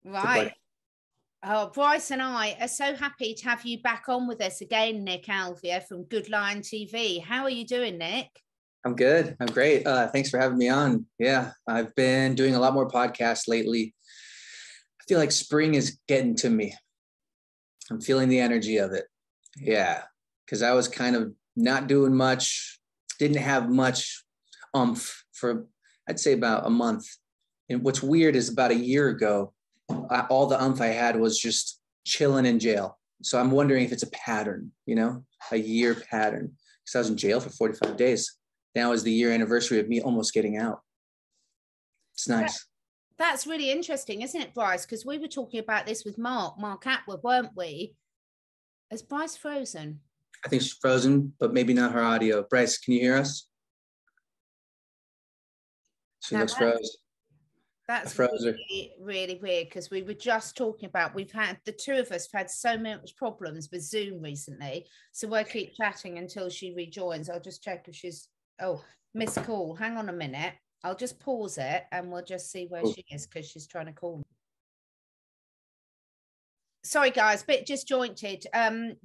Right. Oh, Brice and I are so happy to have you back on with us again, Nick Alvear from Good Lion TV. How are you doing, Nick? I'm good. I'm great. Thanks for having me on. Yeah, I've been doing a lot more podcasts lately. I feel like spring is getting to me. I'm feeling the energy of it. Yeah, because I was kind of not doing much, didn't have much oomph for, I'd say, about a month. And what's weird is about a year ago, all the oomph I had was just chilling in jail. So I'm wondering if it's a pattern, a year pattern. Because I was in jail for 45 days. Now is the year anniversary of me almost getting out. It's nice. That's really interesting, isn't it, Brice? Because we were talking about this with Mark Atwood, weren't we? Is Brice frozen? I think she's frozen, but maybe not her audio. Brice, can you hear us? She looks frozen. That's really, really weird, because we were just talking about, the two of us have had so much problems with Zoom recently. So we'll keep chatting until she rejoins. I'll just check if she's, missed call. Hang on a minute. I'll just pause it and we'll just see where she is, because she's trying to call me. Sorry, guys, bit disjointed.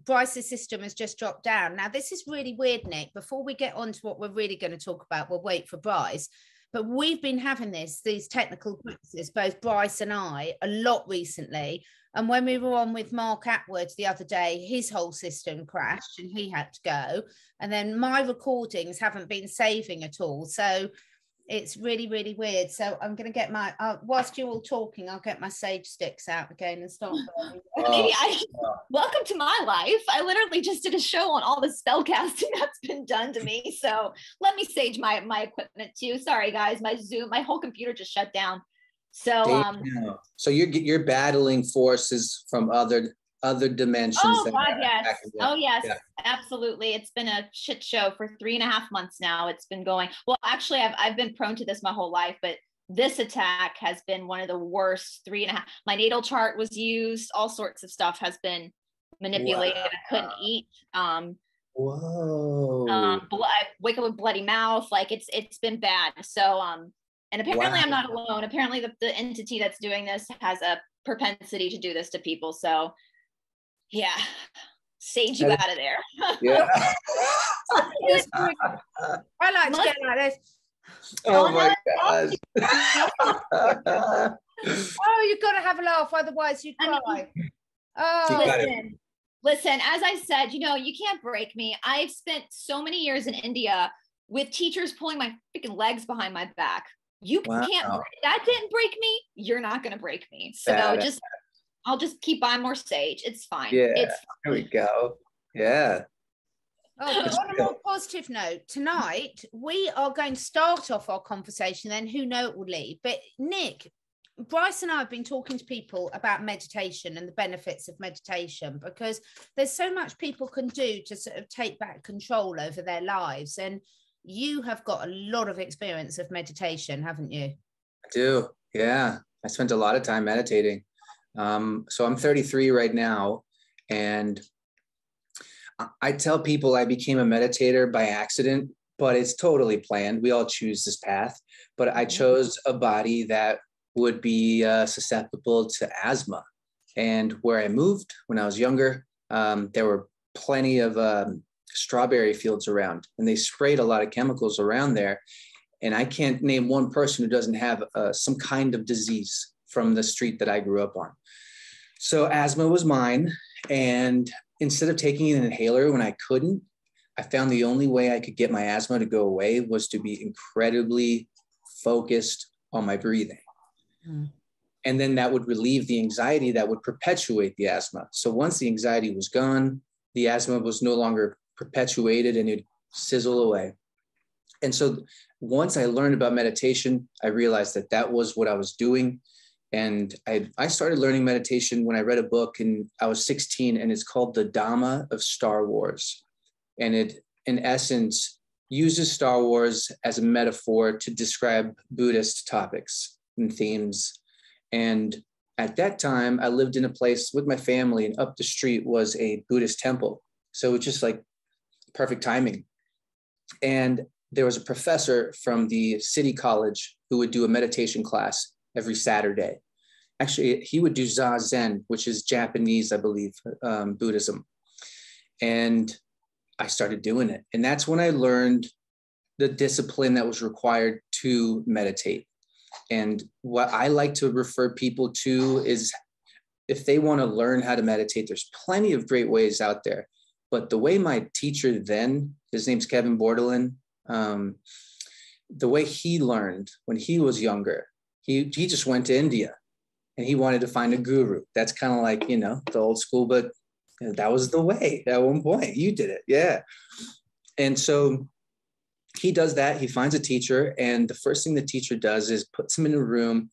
Brice's system has just dropped down. Now, this is really weird, Nick. Before we get on to what we're really going to talk about, we'll wait for Brice. But we've been having these technical glitches, both Brice and I, a lot recently. And when we were on with Mark Atwood the other day, his whole system crashed and he had to go. And then my recordings haven't been saving at all. So it's really, really weird. So I'm going to get my, whilst you're all talking, I'll get my sage sticks out again and start. Welcome to my life. I literally just did a show on all the spell casting that's been done to me. So let me sage my equipment too. Sorry, guys, my whole computer just shut down. So so you're battling forces from other dimensions. Oh God, yes. Oh yes, yeah. Absolutely. It's been a shit show for 3.5 months now. It's been going, well, actually I've been prone to this my whole life, but this attack has been one of the worst. 3.5, my natal chart was used, all sorts of stuff has been manipulated. Wow. I couldn't eat. Whoa. I wake up with bloody mouth. Like it's been bad. So and apparently I'm not alone. Apparently the entity that's doing this has a propensity to do this to people. So yeah, sage you out of there. Yeah. I like to get like this. Oh my gosh. Oh, you've got to have a laugh, otherwise you cry. Listen, as I said, you can't break me. I've spent so many years in India with teachers pulling my freaking legs behind my back. You can't, that didn't break me. You're not going to break me. So I'll just keep buying more sage. It's fine. Yeah, it's fine. There we go. Yeah. Oh, but on a more positive note, tonight we are going to start off our conversation, then who knows it will lead. But Nick, Brice and I have been talking to people about meditation and the benefits of meditation, because there's so much people can do to sort of take back control over their lives. And you have got a lot of experience of meditation, haven't you? I do. Yeah. I spent a lot of time meditating. So I'm 33 right now, and I tell people I became a meditator by accident, but it's totally planned. We all choose this path, but I chose a body that would be susceptible to asthma. And where I moved when I was younger, there were plenty of strawberry fields around, and they sprayed a lot of chemicals around there. And I can't name one person who doesn't have some kind of disease from the street that I grew up on. So asthma was mine. And instead of taking an inhaler when I couldn't, I found the only way I could get my asthma to go away was to be incredibly focused on my breathing. And then that would relieve the anxiety that would perpetuate the asthma. So once the anxiety was gone, the asthma was no longer perpetuated and it'd sizzle away. And so once I learned about meditation, I realized that that was what I was doing. And I started learning meditation when I read a book, and I was 16, and it's called The Dhamma of Star Wars. And it, in essence, uses Star Wars as a metaphor to describe Buddhist topics and themes. And at that time, I lived in a place with my family, and up the street was a Buddhist temple. So it was just like perfect timing. And there was a professor from the city college who would do a meditation class every Saturday. Actually, he would do Zazen, which is Japanese, I believe, Buddhism. And I started doing it. And that's when I learned the discipline that was required to meditate. And what I like to refer people to is, if they want to learn how to meditate, there's plenty of great ways out there. But the way my teacher then, his name's Kevin Bordelin, the way he learned when he was younger, he just went to India and he wanted to find a guru. That's kind of like, you know, the old school, but that was the way at one point. You did it. Yeah. And so he does that. He finds a teacher. And the first thing the teacher does is puts him in a room,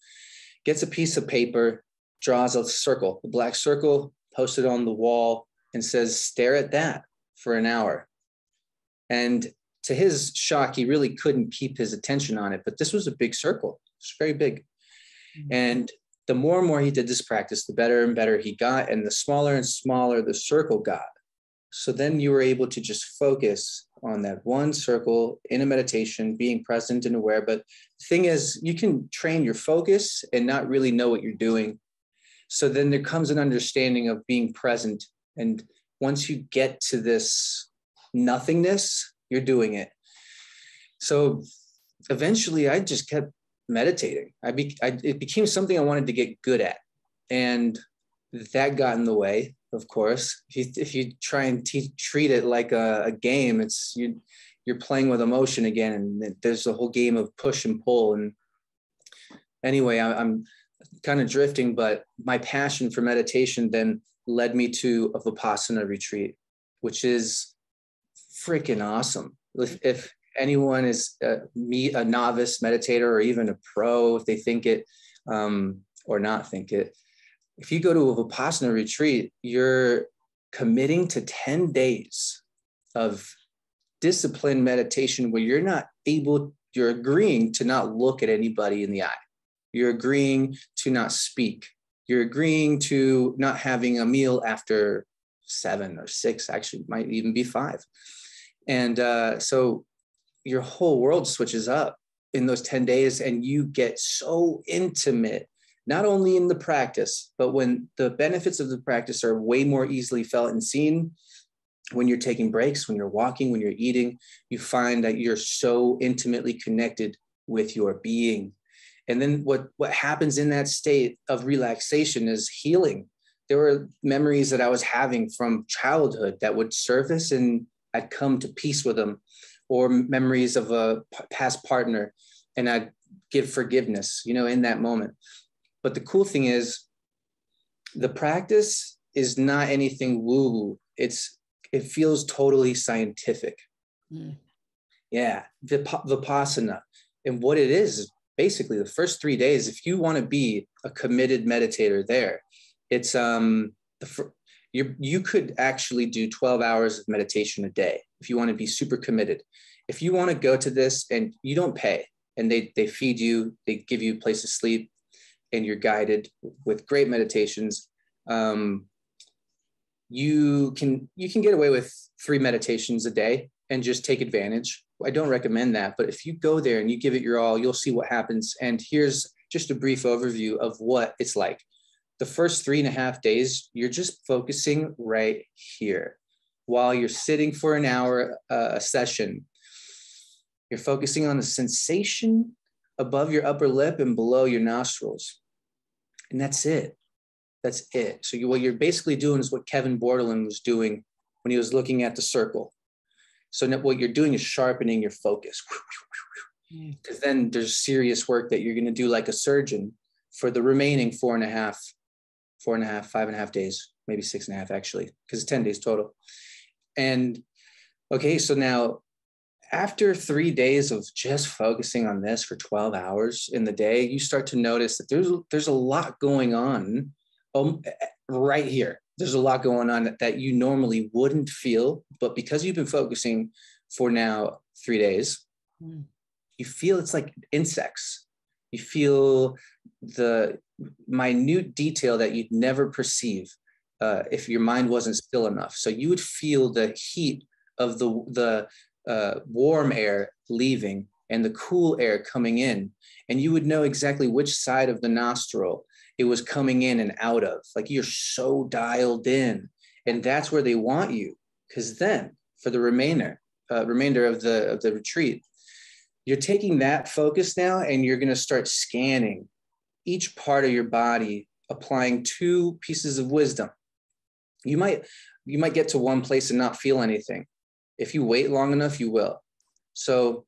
gets a piece of paper, draws a circle, a black circle, posts it on the wall, and says, stare at that for an hour. And to his shock, he really couldn't keep his attention on it. But this was a big circle. It's very big. And the more and more he did this practice, the better and better he got. And the smaller and smaller the circle got. So then you were able to just focus on that one circle in a meditation, being present and aware. But the thing is, you can train your focus and not really know what you're doing. So then there comes an understanding of being present. And once you get to this nothingness, you're doing it. So eventually I just kept meditating. It became something I wanted to get good at. And that got in the way, of course. If you try and treat it like a game, you're playing with emotion again. And there's a whole game of push and pull. And anyway, I'm kind of drifting, but my passion for meditation then led me to a Vipassana retreat, which is freaking awesome. If anyone is a novice meditator or even a pro, if they think it or not think it, if you go to a Vipassana retreat, you're committing to 10 days of disciplined meditation where you're agreeing to not look at anybody in the eye. You're agreeing to not speak. You're agreeing to not having a meal after 7 or 6, actually might even be 5. And so your whole world switches up in those 10 days and you get so intimate, not only in the practice, but when the benefits of the practice are way more easily felt and seen, when you're taking breaks, when you're walking, when you're eating, you find that you're so intimately connected with your being. And then what happens in that state of relaxation is healing. There were memories that I was having from childhood that would surface and I'd come to peace with them, or memories of a past partner and I'd give forgiveness, in that moment. But the cool thing is the practice is not anything woo-woo. It feels totally scientific. Mm. Yeah, Vipassana. And what it is basically the first 3 days, if you want to be a committed meditator there, it's you could actually do 12 hours of meditation a day if you want to be super committed. If you want to go to this and you don't pay and they feed you, they give you a place to sleep and you're guided with great meditations, you can get away with 3 meditations a day and just take advantage. I don't recommend that, but if you go there and you give it your all, you'll see what happens. And here's just a brief overview of what it's like. The first 3.5 days, you're just focusing right here. While you're sitting for an hour a session, you're focusing on the sensation above your upper lip and below your nostrils. And that's it. That's it. So what you're basically doing is what Kevin Bordelin was doing when he was looking at the circle. So what you're doing is sharpening your focus. Because then there's serious work that you're going to do like a surgeon for the remaining 4.5, 5.5 days, maybe 6.5 actually, because it's 10 days total. And okay, so now after 3 days of just focusing on this for 12 hours in the day, you start to notice that there's a lot going on right here. There's a lot going on that you normally wouldn't feel, but because you've been focusing for now 3 days, you feel it's like insects. You feel the minute detail that you'd never perceive if your mind wasn't still enough. So you would feel the heat of the warm air leaving, and the cool air coming in, and you would know exactly which side of the nostril it was coming in and out of. Like, you're so dialed in, and that's where they want you. Because then for the remainder of the retreat, you're taking that focus now, and you're going to start scanning each part of your body, applying 2 pieces of wisdom. You might get to one place and not feel anything. If you wait long enough, you will. So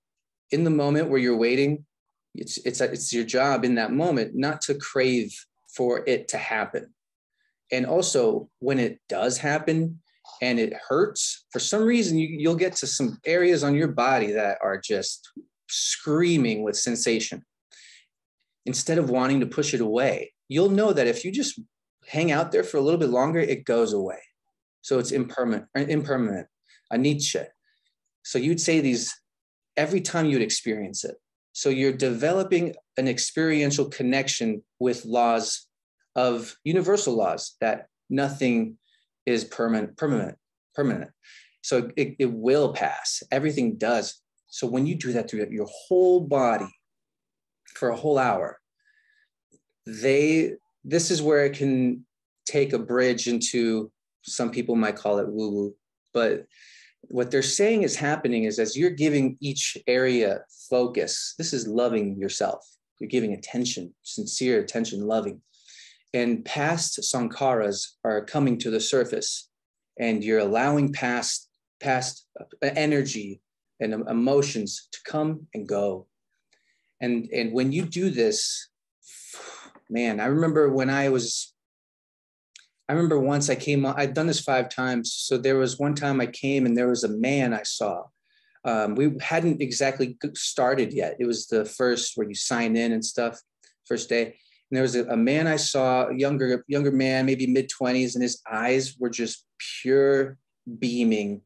in the moment where you're waiting, it's your job in that moment not to crave for it to happen. And also, when it does happen and it hurts, for some reason, you'll get to some areas on your body that are just screaming with sensation. Instead of wanting to push it away, you'll know that if you just hang out there for a little bit longer, it goes away. So it's impermanent, anicca. So you'd say these every time you'd experience it. So you're developing an experiential connection with laws of universal laws, that nothing is permanent. So it will pass. Everything does. So when you do that through your whole body for a whole hour, this is where it can take a bridge into, some people might call it woo-woo, but what they're saying is happening is, as you're giving each area focus, this is loving yourself. You're giving attention, sincere attention, loving. And past sankharas are coming to the surface, and you're allowing past energy and emotions to come and go. And when you do this, man, I remember once I came on, I've done this 5 times. So there was one time I came and there was a man I saw. We hadn't exactly started yet. It was the first where you sign in and stuff, first day. And there was a man I saw, a younger man, maybe mid-20s, and his eyes were just pure beaming,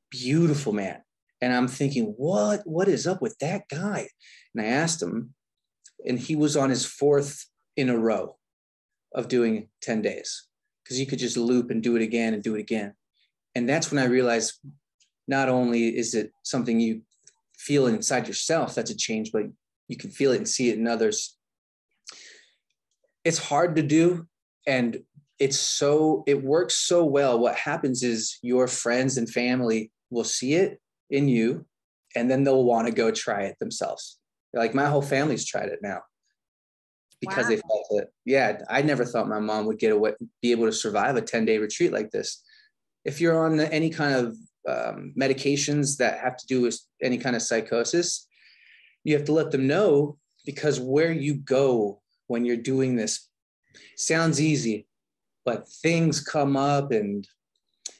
beautiful man. And I'm thinking, what is up with that guy? And I asked him, and he was on his 4th in a row of doing 10 days. Because you could just loop and do it again and do it again. And that's when I realized, not only is it something you feel inside yourself that's a change, but you can feel it and see it in others. It's hard to do, and it works so well. What happens is your friends and family will see it in you, and then they'll want to go try it themselves. Like, my whole family's tried it now. Because they felt it. Yeah, I never thought my mom would be able to survive a 10-day retreat like this. If you're on any kind of medications that have to do with any kind of psychosis, you have to let them know, because where you go when you're doing this sounds easy, but things come up and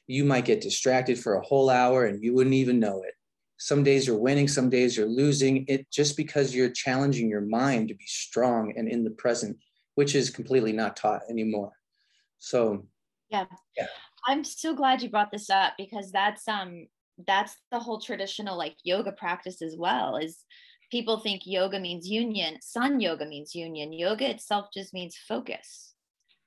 you might get distracted for a whole hour and you wouldn't even know it. Some days you're winning, some days you're losing it, just because you're challenging your mind to be strong and in the present, which is completely not taught anymore. So, yeah. I'm so glad you brought this up, because that's the whole traditional like yoga practice as well. Is people think yoga means union. Sun yoga means union. Yoga itself just means focus.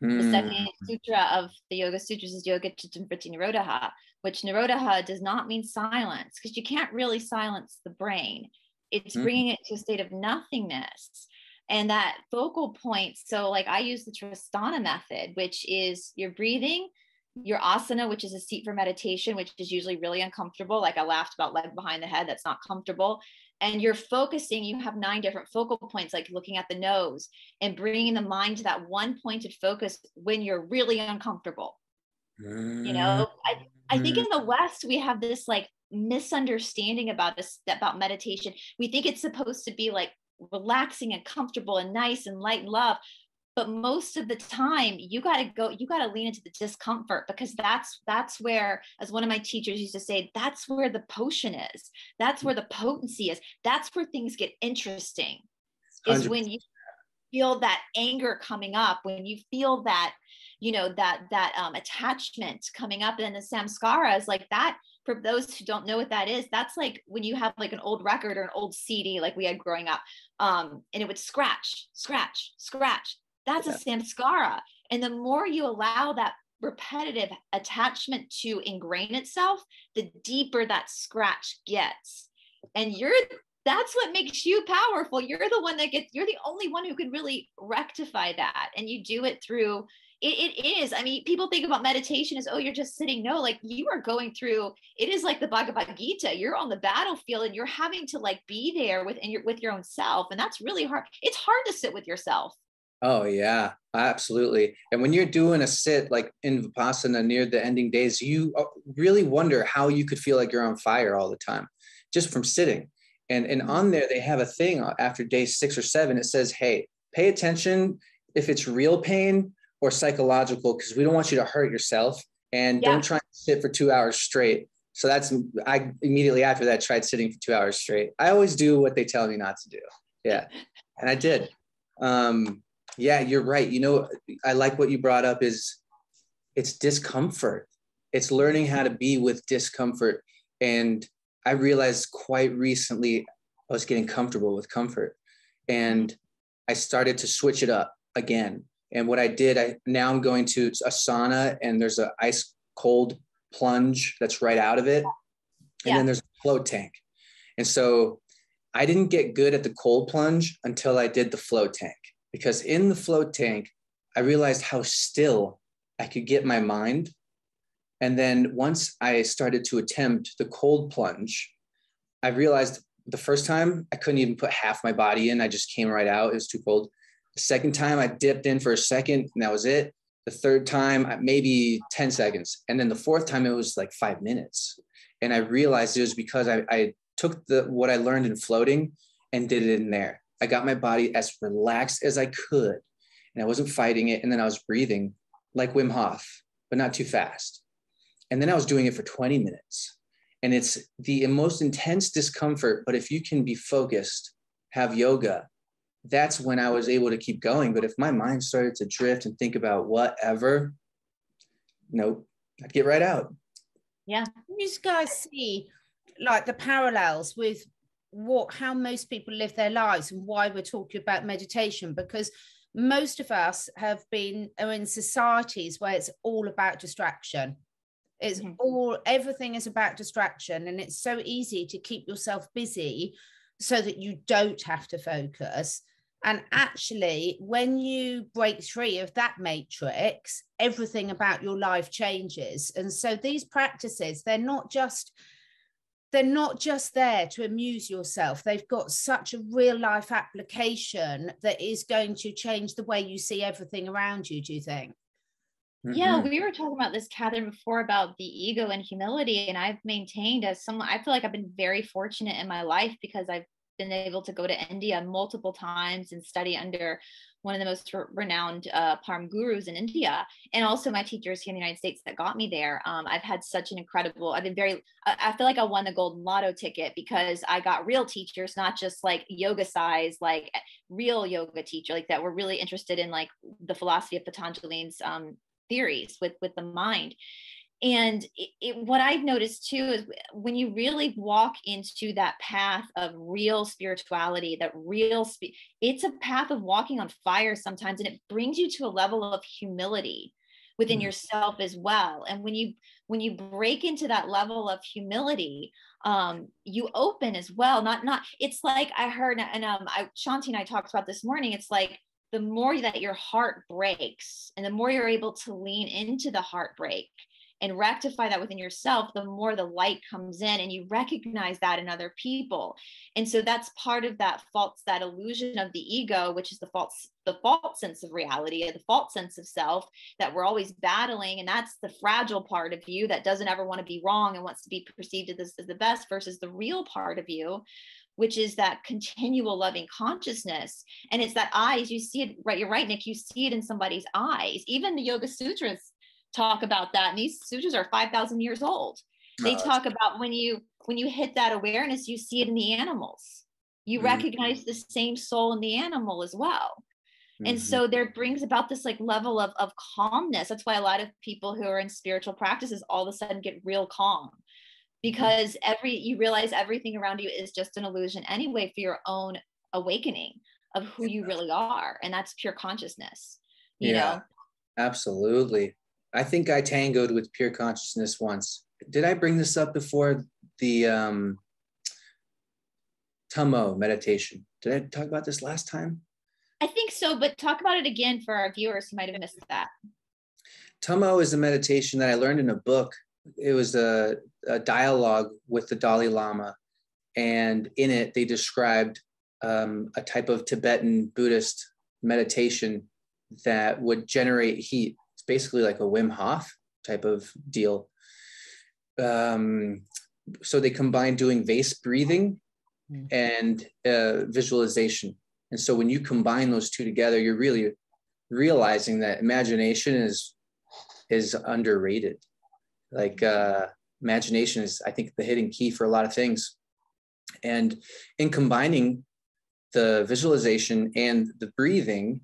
The second sutra of the Yoga Sutras is Yoga Chitta Vritti Nirodha, which Nirodha does not mean silence, because you can't really silence the brain. It's bringing it to a state of nothingness. And that focal point, so like I use the Tristana method, which is your breathing, your asana, which is a seat for meditation, which is usually really uncomfortable. Like I laughed about leg behind the head, that's not comfortable. And you're focusing, you have 9 different focal points, like looking at the nose and bringing the mind to that one pointed focus when you're really uncomfortable. You know, I think in the West, we have this like misunderstanding about meditation. We think it's supposed to be like relaxing and comfortable and nice and light and love. But most of the time you got to lean into the discomfort, because that's where, as one of my teachers used to say, that's where the potion is. That's where the potency is. That's where things get interesting, is 100%. When you feel that anger coming up, when you feel that, you know, that attachment coming up, and the samskara is like that. For those who don't know what that is, that's like when you have like an old record or an old CD, like we had growing up, and it would scratch. That's a samskara. And the more you allow that repetitive attachment to ingrain itself, the deeper that scratch gets. And that's what makes you powerful. You're the one that you're the only one who can really rectify that. And you do it through, it is, I mean, people think about meditation as, oh, you're just sitting. No, like you are going through, it is like the Bhagavad Gita. You're on the battlefield and you're having to like be there with your own self. And that's really hard. It's hard to sit with yourself. Oh yeah, absolutely. And when you're doing a sit like in Vipassana near the ending days, you really wonder how you could feel like you're on fire all the time just from sitting. And on there, they have a thing after day 6 or 7. It says, hey, pay attention if it's real pain or psychological, because we don't want you to hurt yourself, and don't try to sit for 2 hours straight. So I immediately after that tried sitting for 2 hours straight. I always do what they tell me not to do. Yeah. And I did. Yeah, you're right. You know, I like what you brought up is it's discomfort. It's learning how to be with discomfort. And I realized quite recently I was getting comfortable with comfort, and I started to switch it up again. And what I did, now I'm going to a sauna, and there's an ice cold plunge that's right out of it. And then there's a float tank. And so I didn't get good at the cold plunge until I did the float tank. Because in the float tank, I realized how still I could get my mind. And then once I started to attempt the cold plunge, I realized the first time I couldn't even put half my body in. I just came right out. It was too cold. The second time I dipped in for a second and that was it. The third time, maybe 10 seconds. And then the fourth time, it was like 5 minutes. And I realized it was because I took what I learned in floating and did it in there. I got my body as relaxed as I could, and I wasn't fighting it. And then I was breathing like Wim Hof, but not too fast. And then I was doing it for 20 minutes. And it's the most intense discomfort. But if you can be focused, have yoga, that's when I was able to keep going. But if my mind started to drift and think about whatever, nope, I'd get right out. Yeah. You guys see like the parallels with how most people live their lives and why we're talking about meditation, because most of us are in societies where it's all about distraction. It's everything is about distraction, and it's so easy to keep yourself busy so that you don't have to focus. And actually, when you break free of that matrix, everything about your life changes. And so these practices, they're not just there to amuse yourself. They've got such a real life application that is going to change the way you see everything around you, do you think? Yeah, we were talking about this, Catherine, before about the ego and humility. And I've maintained I feel like I've been very fortunate in my life because I've been able to go to India multiple times and study under one of the most renowned PARM gurus in India, and also my teachers here in the United States that got me there. I've had such an incredible, I feel like I won the golden lotto ticket because I got real teachers, not just like yoga size, like real yoga teacher, like that were really interested in like the philosophy of Patanjali's theories with the mind. And what I've noticed too is when you really walk into that path of real spirituality, it's a path of walking on fire sometimes, and it brings you to a level of humility within yourself as well. And when you break into that level of humility, you open as well. Not it's like I heard, and Shanti and I talked about this morning. It's like the more that your heart breaks, and the more you're able to lean into the heartbreak and rectify that within yourself, the more the light comes in and you recognize that in other people. And so that's part of that illusion of the ego, which is the false sense of reality, the false sense of self that we're always battling. And that's the fragile part of you that doesn't ever want to be wrong and wants to be perceived as the best, versus the real part of you, which is that continual loving consciousness. And it's that eyes, you see it, right? You're right, Nick, you see it in somebody's eyes. Even the Yoga Sutras talk about that, and these sutras are 5,000 years old. They talk about when you hit that awareness, you see it in the animals. You recognize the same soul in the animal as well. And so there brings about this like level of calmness. That's why a lot of people who are in spiritual practices all of a sudden get real calm, because you realize everything around you is just an illusion anyway for your own awakening of who you really are. And that's pure consciousness, you know? Absolutely. I think I tangoed with pure consciousness once. Did I bring this up before? The Tummo meditation. Did I talk about this last time? I think so, but talk about it again for our viewers who might have missed that. Tummo is a meditation that I learned in a book. It was a dialogue with the Dalai Lama. And in it, they described a type of Tibetan Buddhist meditation that would generate heat. It's basically like a Wim Hof type of deal. So they combine doing vase breathing and visualization. And so when you combine those two together, you're really realizing that imagination is underrated. Like imagination is, I think, the hidden key for a lot of things. And in combining the visualization and the breathing,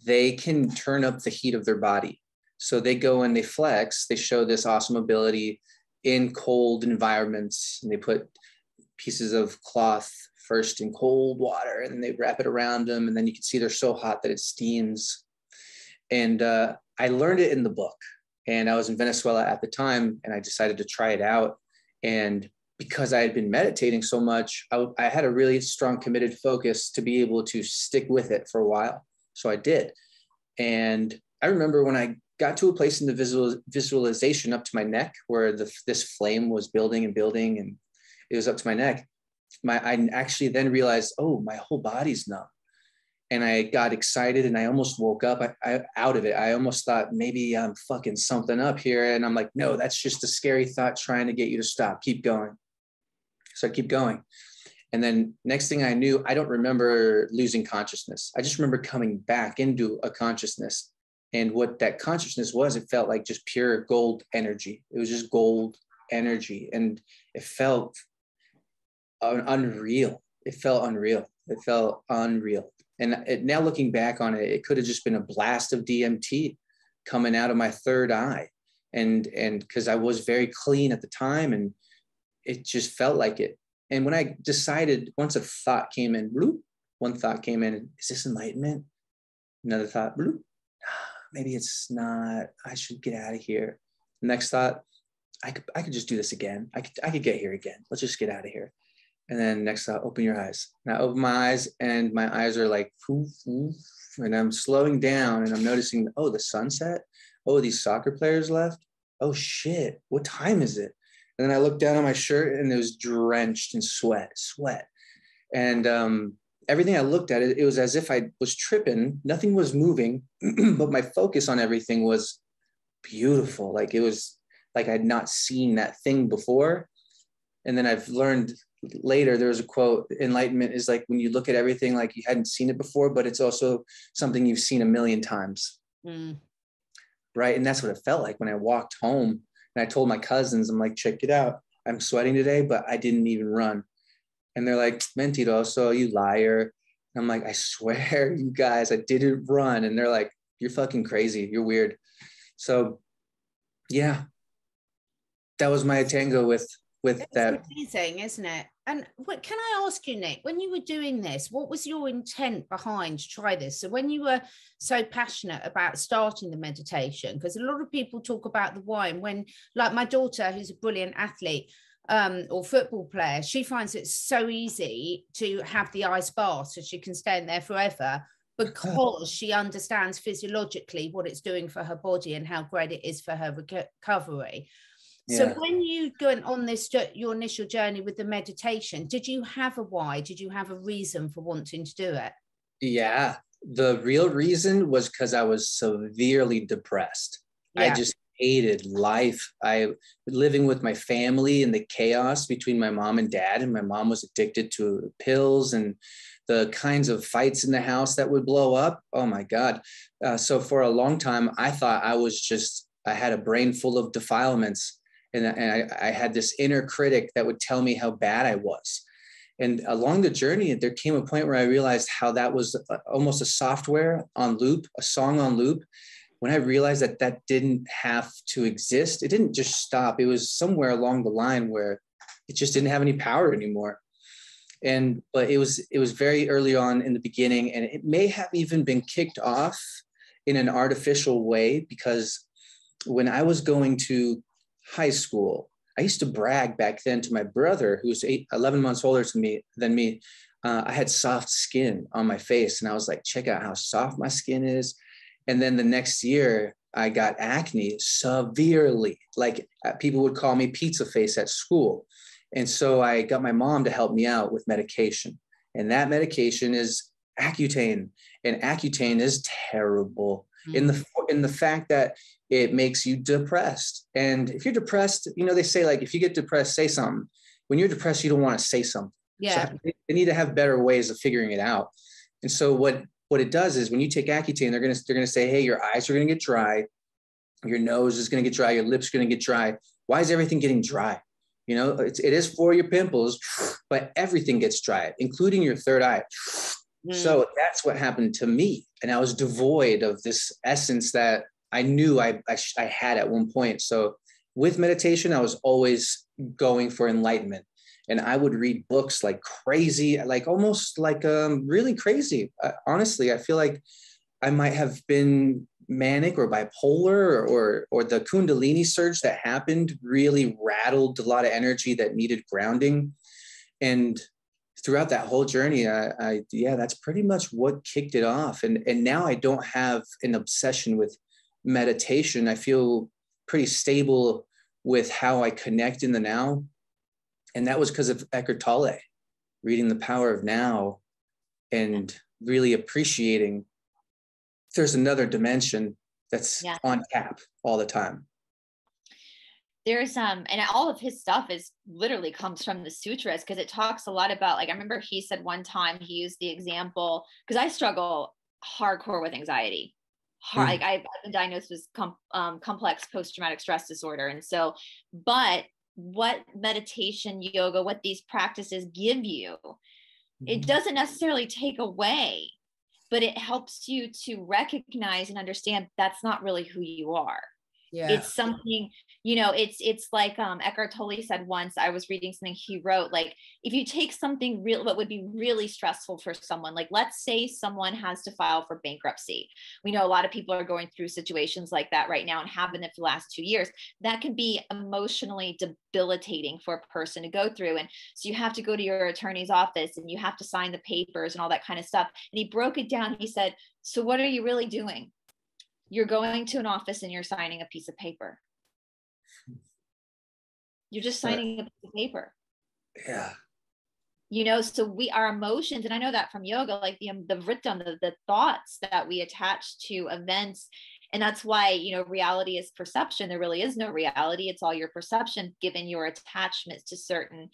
they can turn up the heat of their body. So they go and they flex, they show this awesome ability in cold environments, and they put pieces of cloth first in cold water, and then they wrap it around them, and then you can see they're so hot that it steams. And I learned it in the book, and I was in Venezuela at the time, and I decided to try it out. And because I had been meditating so much, I had a really strong committed focus to be able to stick with it for a while. So I did. And I remember when I got to a place in the visualization up to my neck where this flame was building and building, and it was up to my neck. I actually then realized, oh, my whole body's numb. And I got excited and I almost woke up out of it. I almost thought maybe I'm fucking something up here. And I'm like, no, that's just a scary thought trying to get you to stop. Keep going. So I keep going. And then next thing I knew, I don't remember losing consciousness. I just remember coming back into a consciousness. And what that consciousness was, it felt like just pure gold energy. It was just gold energy. And it felt unreal. It felt unreal. It felt unreal. And now looking back on it, it could have just been a blast of DMT coming out of my third eye. And because I was very clean at the time, and it just felt like it. And when I decided, once a thought came in, bloop, one thought came in, is this enlightenment? Another thought, bloop, maybe it's not, I should get out of here. Next thought, I could just do this again. I could get here again. Let's just get out of here. And then next thought, open your eyes. And I open my eyes, and my eyes are like, poof, poof, and I'm slowing down, and I'm noticing, oh, the sunset. Oh, these soccer players left. Oh shit, what time is it? And then I looked down on my shirt, and it was drenched in sweat. And everything I looked at, it was as if I was tripping. Nothing was moving, but my focus on everything was beautiful. Like it was like I'd not seen that thing before. And then I've learned later, there was a quote, enlightenment is like when you look at everything like you hadn't seen it before, but it's also something you've seen a million times. Right. And that's what it felt like when I walked home. And I told my cousins, I'm like, check it out. I'm sweating today, but I didn't even run. And they're like, mentiroso, you liar. And I'm like, I swear, you guys, I didn't run. And they're like, you're fucking crazy. You're weird. So yeah, that was my tango with that. Amazing, isn't it? And what can I ask you, Nick, when you were doing this, what was your intent behind to try this? So when you were so passionate about starting the meditation, because a lot of people talk about the why, and when, like my daughter, who's a brilliant athlete or football player, she finds it so easy to have the ice bath so she can stay in there forever, because she understands physiologically what it's doing for her body and how great it is for her recovery. So when you go on this, your initial journey with the meditation, did you have a why? Did you have a reason for wanting to do it? Yeah, the real reason was because I was severely depressed. I just hated life. I living with my family and the chaos between my mom and dad, and my mom was addicted to pills and the kinds of fights in the house that would blow up. Oh my God. So for a long time, I thought I had a brain full of defilements. And I had this inner critic that would tell me how bad I was. And along the journey, there came a point where I realized how that was almost a software on loop, a song on loop. When I realized that didn't have to exist, it didn't just stop. It was somewhere along the line where it just didn't have any power anymore. But it was very early on in the beginning, and it may have even been kicked off in an artificial way, because when I was going to high school, I used to brag back then to my brother, who's 11 months older than me. I had soft skin on my face, and I was like, check out how soft my skin is. And then the next year I got acne severely. Like people would call me pizza face at school. And so I got my mom to help me out with medication. And that medication is Accutane. And Accutane is terrible in the fact that it makes you depressed. And if you're depressed, you know, they say, like, if you get depressed, say something. When you're depressed, you don't want to say something. Yeah. So they need to have better ways of figuring it out. And so what it does is when you take Accutane, they're going to say, hey, your eyes are going to get dry. Your nose is going to get dry. Your lips are going to get dry. Why is everything getting dry? You know, it is for your pimples, but everything gets dry, including your third eye. So that's what happened to me. And I was devoid of this essence that I knew I had at one point. So with meditation, I was always going for enlightenment. And I would read books like crazy, like almost like really crazy. Honestly, I feel like I might have been manic or bipolar, or the Kundalini surge that happened really rattled a lot of energy that needed grounding. And throughout that whole journey, that's pretty much what kicked it off. And now I don't have an obsession with meditation. I feel pretty stable with how I connect in the now. And that was because of Eckhart Tolle, reading The Power of Now and really appreciating there's another dimension that's on tap all the time. There's and all of his stuff is literally comes from the sutras, because it talks a lot about, like, I remember he said one time, he used the example, because I struggle hardcore with anxiety. Like I've been diagnosed with complex post-traumatic stress disorder. And so, but what meditation, yoga, what these practices give you, it doesn't necessarily take away, but it helps you to recognize and understand that's not really who you are. Yeah. It's something, you know, it's like Eckhart Tolle said once, I was reading something he wrote, like, if you take something real, what would be really stressful for someone, like, let's say someone has to file for bankruptcy. We know a lot of people are going through situations like that right now and have been it for the last 2 years. That can be emotionally debilitating for a person to go through. And so you have to go to your attorney's office and you have to sign the papers and all that kind of stuff. And he broke it down. He said, so what are you really doing? You're going to an office and you're signing a piece of paper. You're just signing a piece of paper. Yeah. You know, so our emotions, and I know that from yoga, like the vritam, the thoughts that we attach to events. And that's why, you know, reality is perception. There really is no reality. It's all your perception, given your attachments to certain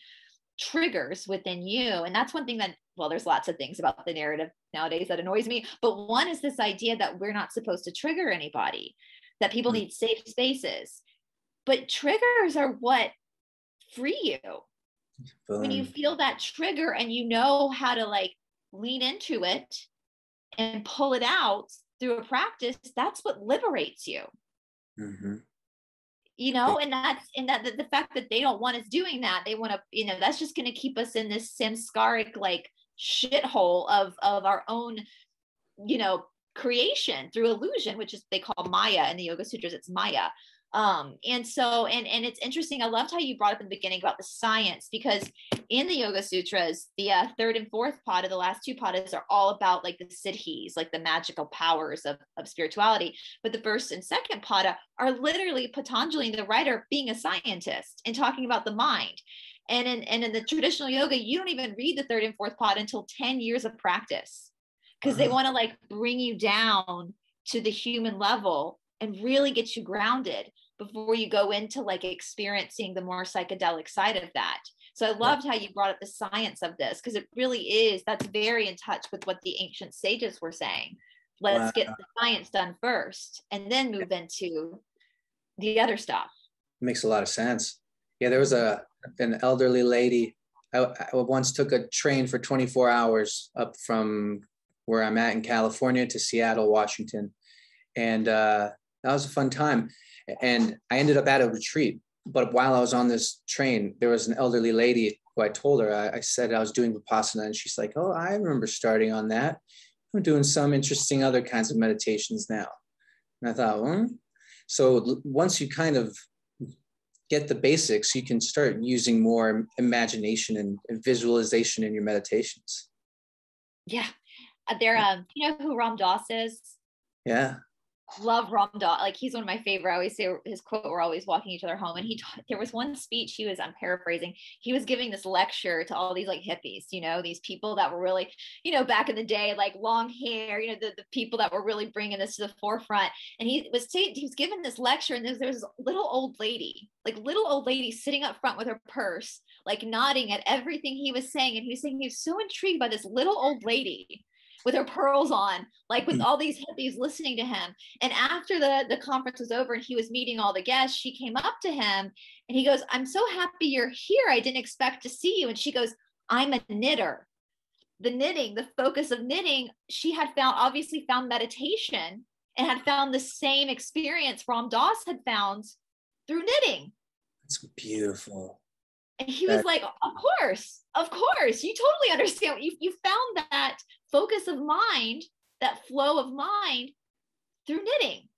triggers within you. And that's one thing that, well, there's lots of things about the narrative nowadays that annoys me, but one is this idea that we're not supposed to trigger anybody, that people need safe spaces, but triggers are what free you. When you feel that trigger and you know how to, like, lean into it and pull it out through a practice, that's what liberates you. You know, and that the fact that they don't want us doing that, they want to, you know, that's just going to keep us in this samskaric, like, shithole of our own, you know, creation through illusion, which is, they call Maya in the Yoga Sutras, it's Maya. And so, and it's interesting. I loved how you brought up in the beginning about the science, because in the Yoga Sutras, the third and fourth pada, the last two padas, are all about, like, the siddhis, like the magical powers of spirituality. But the first and second pada are literally Patanjali, the writer, being a scientist and talking about the mind. And in the traditional yoga, you don't even read the third and fourth pada until 10 years of practice, because they want to, like, bring you down to the human level and really get you grounded before you go into, like, experiencing the more psychedelic side of that. So I loved how you brought up the science of this, because it really is, that's very in touch with what the ancient sages were saying. Let's get the science done first and then move into the other stuff. Makes a lot of sense. Yeah, there was an elderly lady. I once took a train for 24 hours up from where I'm at in California to Seattle, Washington. And that was a fun time. And I ended up at a retreat. But while I was on this train, there was an elderly lady who I told her, I said I was doing Vipassana. And she's like, oh, I remember starting on that. I'm doing some interesting other kinds of meditations now. And I thought, So once you kind of get the basics, you can start using more imagination and visualization in your meditations. Yeah. You know who Ram Dass is? Yeah. Love Ram Dass. Like, he's one of my favorite. I always say his quote, "We're always walking each other home." And there was one speech I'm paraphrasing. He was giving this lecture to all these like hippies, you know, these people that were really, you know, back in the day, like long hair, you know, the people that were really bringing this to the forefront. And he was giving this lecture, and there was this little old lady sitting up front with her purse, like nodding at everything he was saying. And he was saying he was so intrigued by this little old lady with her pearls on, like with all these hippies listening to him. And after the conference was over and he was meeting all the guests, she came up to him and he goes, "I'm so happy you're here. I didn't expect to see you." And she goes, "I'm a knitter." The knitting, the focus of knitting, she had obviously found meditation and had found the same experience Ram Dass had found through knitting. That's beautiful. And he was like, of course, you totally understand. You found that focus of mind, that flow of mind through knitting.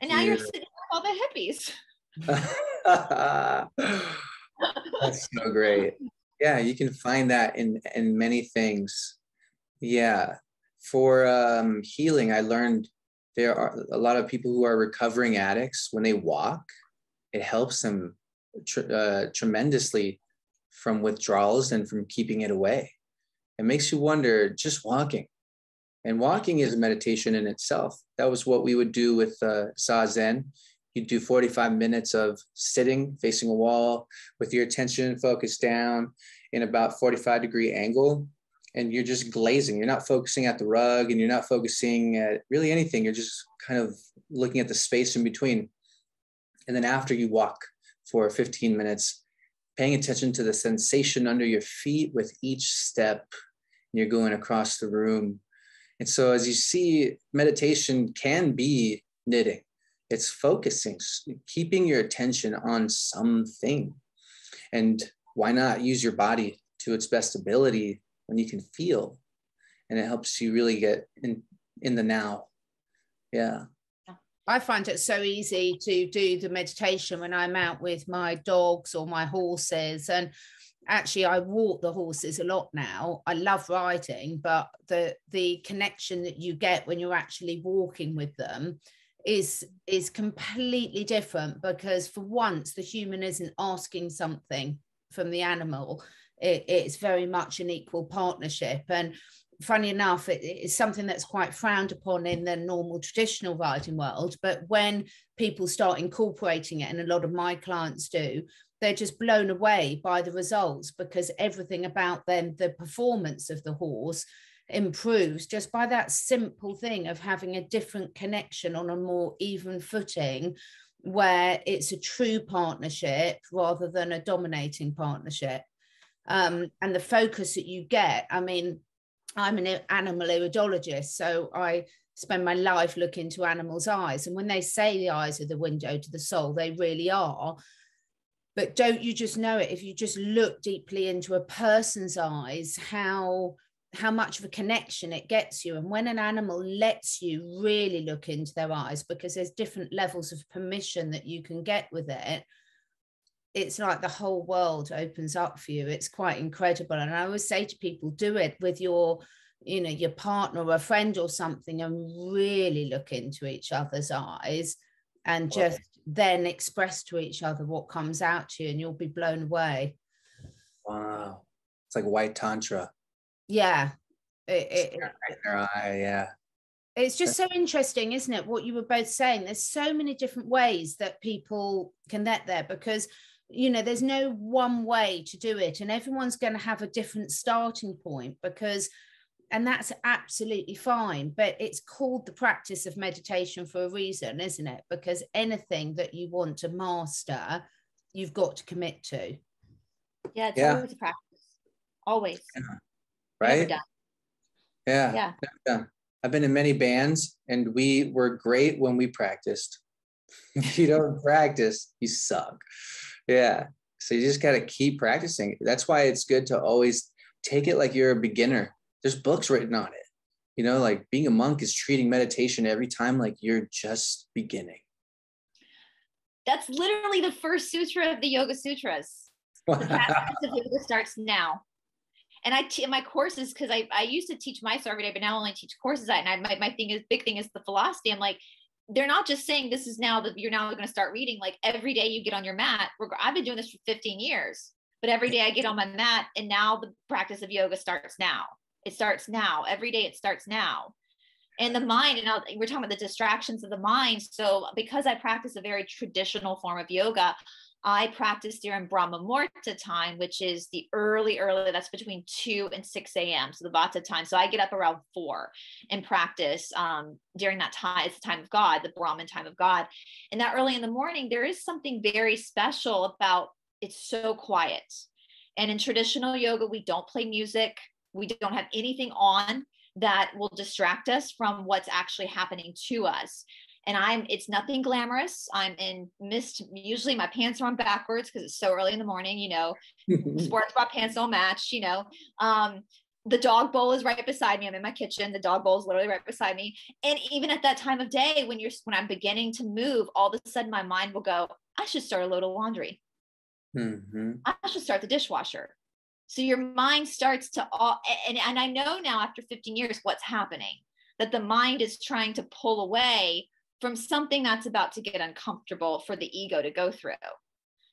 And now you're sitting with all the hippies. That's so great. Yeah, you can find that in many things. Yeah. For healing, I learned there are a lot of people who are recovering addicts. When they walk, it helps them tremendously from withdrawals and from keeping it away. It makes you wonder, just walking. And walking is a meditation in itself. That was what we would do with Zazen. You'd do 45 minutes of sitting, facing a wall with your attention focused down in about 45-degree angle. And you're just glazing. You're not focusing at the rug and you're not focusing at really anything. You're just kind of looking at the space in between. And then after you walk for 15 minutes, paying attention to the sensation under your feet with each step, you're going across the room. And so as you see, meditation can be knitting. It's focusing, keeping your attention on something. And why not use your body to its best ability when you can feel? And it helps you really get in the now. Yeah. I find it so easy to do the meditation when I'm out with my dogs or my horses. And actually, I walk the horses a lot now. I love riding, but the connection that you get when you're actually walking with them is completely different, because for once the human isn't asking something from the animal. It's very much an equal partnership. And funny enough, it's something that's quite frowned upon in the normal traditional riding world. But when people start incorporating it, and a lot of my clients do, they're just blown away by the results, because everything about them, the performance of the horse, improves just by that simple thing of having a different connection on a more even footing, where it's a true partnership rather than a dominating partnership. And the focus that you get, I mean, I'm an animal iridologist, so I spend my life looking into animals' eyes. And when they say the eyes are the window to the soul, they really are. But don't you just know it, if you just look deeply into a person's eyes, how much of a connection it gets you. And when an animal lets you really look into their eyes, because there's different levels of permission that you can get with it, it's like the whole world opens up for you. It's quite incredible. And I always say to people, do it with your partner or a friend or something, and really look into each other's eyes and just then express to each other what comes out to you, and you'll be blown away. Wow. It's like white tantra. Yeah. Yeah. It's just so interesting, isn't it? What you were both saying. There's so many different ways that people can get there, because there's no one way to do it, and everyone's going to have a different starting point, and that's absolutely fine. But it's called the practice of meditation for a reason, isn't it? Because anything that you want to master, you've got to commit to. Yeah, it's always a practice. Always. Yeah. Right? Never done. Yeah. Yeah. Never done. I've been in many bands, and we were great when we practiced. If you don't practice, you suck. Yeah. So you just got to keep practicing. That's why it's good to always take it like you're a beginner. There's books written on it. Like being a monk is treating meditation every time like you're just beginning. That's literally the first sutra of the Yoga Sutras. The practice of yoga starts now. And in my courses, because I used to teach MISO every day, but now I only teach courses. And my big thing is the philosophy. I'm like, they're not just saying this is now that you're now going to start reading. Like every day you get on your mat. I've been doing this for 15 years, but every day I get on my mat, and now the practice of yoga starts now. It starts now. Every day it starts now. And the mind, and we're talking about the distractions of the mind. So because I practice a very traditional form of yoga, I practice during Brahma Muhurta time, which is the early, that's between 2 and 6 a.m. So the Vata time. So I get up around 4 and practice during that time. It's the time of God, the Brahman time of God. And that early in the morning, there is something very special about it's so quiet. And in traditional yoga, we don't play music. We don't have anything on that will distract us from what's actually happening to us. And it's nothing glamorous. I'm in mist. Usually my pants are on backwards because it's so early in the morning, sports bra pants don't match, the dog bowl is right beside me. I'm in my kitchen. The dog bowl is literally right beside me. And even at that time of day, when I'm beginning to move, all of a sudden my mind will go, I should start a load of laundry. I should start the dishwasher. So your mind starts to, and I know now after 15 years, what's happening, that the mind is trying to pull away from something that's about to get uncomfortable for the ego to go through,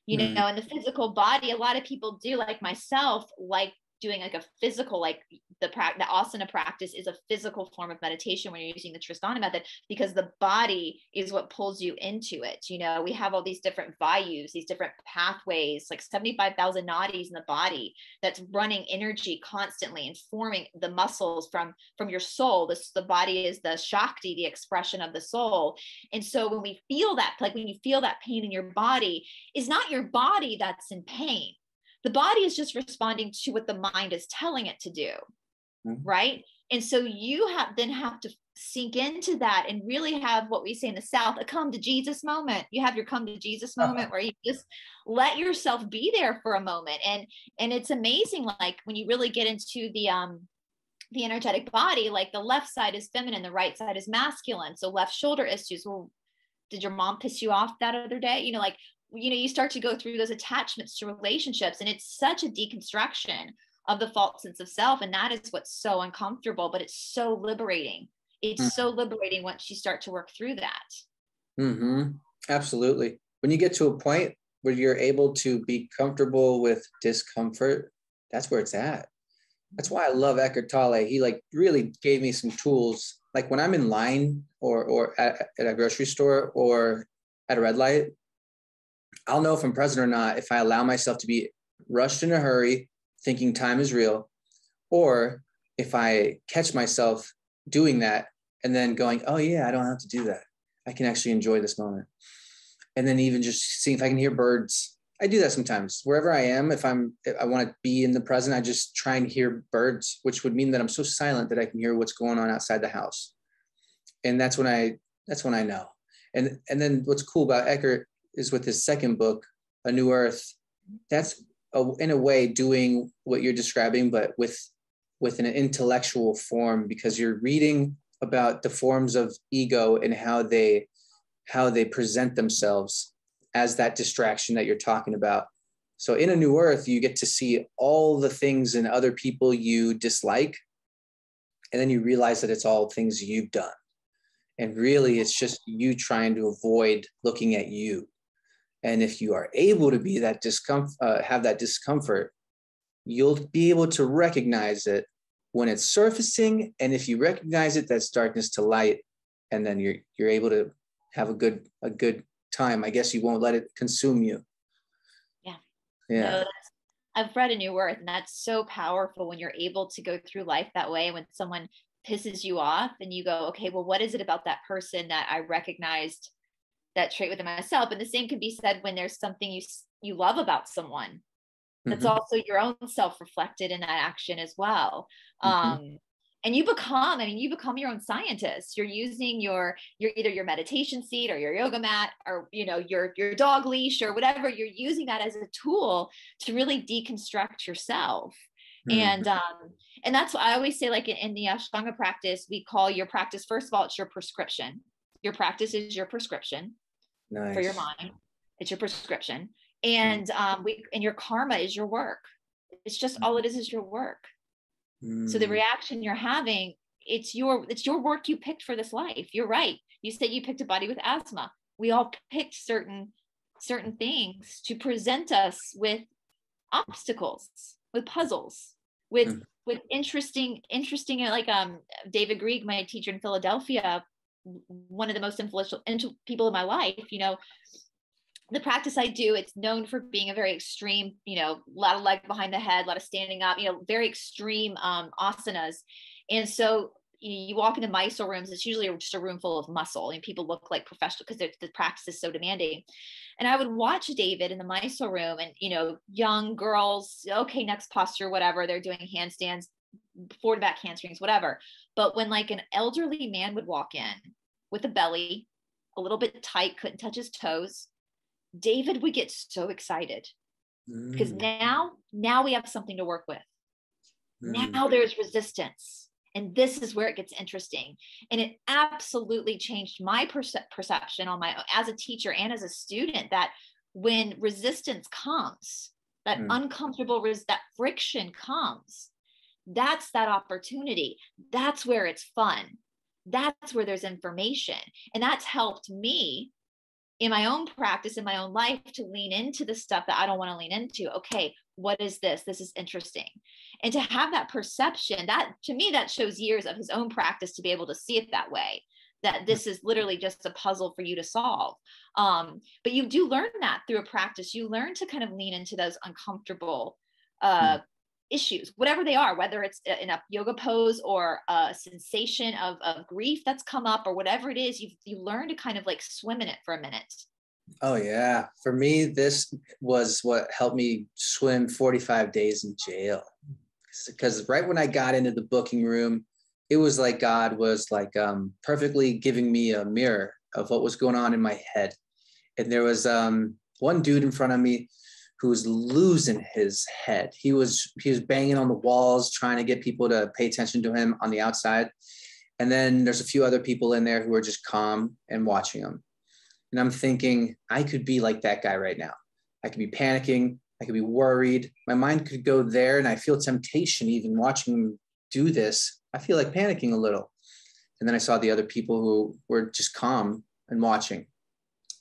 in the physical body. A lot of people do, like myself, like doing like a physical, like the asana practice is a physical form of meditation when you're using the Tristana method, because the body is what pulls you into it. We have all these different vayus, these different pathways, like 75,000 nadis in the body that's running energy constantly and forming the muscles from your soul. The body is the Shakti, the expression of the soul. And so when we feel that, like when you feel that pain in your body, is not your body that's in pain. The body is just responding to what the mind is telling it to do, right? And so you have to sink into that and really have what we say in the South, a come to Jesus moment. You have your come to Jesus moment where you just let yourself be there for a moment. And it's amazing, like when you really get into the energetic body, like the left side is feminine, the right side is masculine. So left shoulder issues. Well, did your mom piss you off that other day? You start to go through those attachments to relationships, and it's such a deconstruction of the false sense of self. And that is what's so uncomfortable, but it's so liberating. It's so liberating once you start to work through that. Absolutely. When you get to a point where you're able to be comfortable with discomfort, that's where it's at. That's why I love Eckhart Tolle. He really gave me some tools. Like when I'm in line or at a grocery store or at a red light, I'll know if I'm present or not if I allow myself to be rushed in a hurry, thinking time is real, or if I catch myself doing that and then going, oh yeah, I don't have to do that. I can actually enjoy this moment. And then even just seeing if I can hear birds. I do that sometimes. Wherever I am, if I want to be in the present, I just try and hear birds, which would mean that I'm so silent that I can hear what's going on outside the house. And that's when I know. And then what's cool about Eckhart is with his second book, A New Earth, that's in a way doing what you're describing, but with an intellectual form, because you're reading about the forms of ego and how they present themselves as that distraction that you're talking about. So in A New Earth, you get to see all the things in other people you dislike, and then you realize that it's all things you've done. And really, it's just you trying to avoid looking at you. And if you are able to be that have that discomfort, you'll be able to recognize it when it's surfacing. And if you recognize it, that's darkness to light. And then you're able to have a good time. I guess you won't let it consume you. Yeah. No, I've read A New Earth, and that's so powerful when you're able to go through life that way. When someone pisses you off and you go, okay, well, what is it about that person that I recognized that trait within myself? And the same can be said when there's something you love about someone. That's also your own self reflected in that action as well. And you become your own scientist. You're using your either your meditation seat or your yoga mat or your dog leash or whatever. You're using that as a tool to really deconstruct yourself. And that's what I always say, like in the Ashtanga practice, we call your practice, first of all, it's your prescription. Your practice is your prescription for your mind. It's your prescription. And and your karma is your work. It's just all it is your work. So the reaction you're having, it's your work you picked for this life. You're right. You said you picked a body with asthma. We all picked certain things to present us with obstacles, with puzzles, with interesting, like David Grieg, my teacher in Philadelphia, one of the most influential people in my life, you know, the practice I do, it's known for being a very extreme, you know, a lot of leg behind the head, a lot of standing up, you know, very extreme asanas. And so you walk into Mysore rooms, it's usually just a room full of muscle, and people look like professional because the practice is so demanding. And I would watch David in the Mysore room, and, you know, young girls, okay, next posture, whatever, they're doing handstands, forward back hamstrings, whatever. But when like an elderly man would walk in with a belly a little bit tight, couldn't touch his toes, David would get so excited because now we have something to work with. Now there's resistance, and this is where it gets interesting. And it absolutely changed my perception on as a teacher and as a student, that when resistance comes, that uncomfortable, that friction comes, that's that opportunity. That's where it's fun. That's where there's information. And that's helped me in my own practice, in my own life, to lean into the stuff that I don't want to lean into. Okay, what is this? This is interesting. And to have that perception, that to me, that shows years of his own practice to be able to see it that way, that this is literally just a puzzle for you to solve. But you do learn that through a practice. You learn to kind of lean into those uncomfortable issues, whatever they are, whether it's in a yoga pose or a sensation of grief that's come up, or whatever it is, you learn to kind of like swim in it for a minute. Oh yeah. For me, this was what helped me swim 45 days in jail. Because right when I got into the booking room, it was like God was like perfectly giving me a mirror of what was going on in my head. And there was one dude in front of me who was losing his head. He was banging on the walls, trying to get people to pay attention to him on the outside. And then there's a few other people in there who are just calm and watching him. And I'm thinking, I could be like that guy right now. I could be panicking. I could be worried. My mind could go there, and I feel temptation even watching him do this. I feel like panicking a little. And then I saw the other people who were just calm and watching.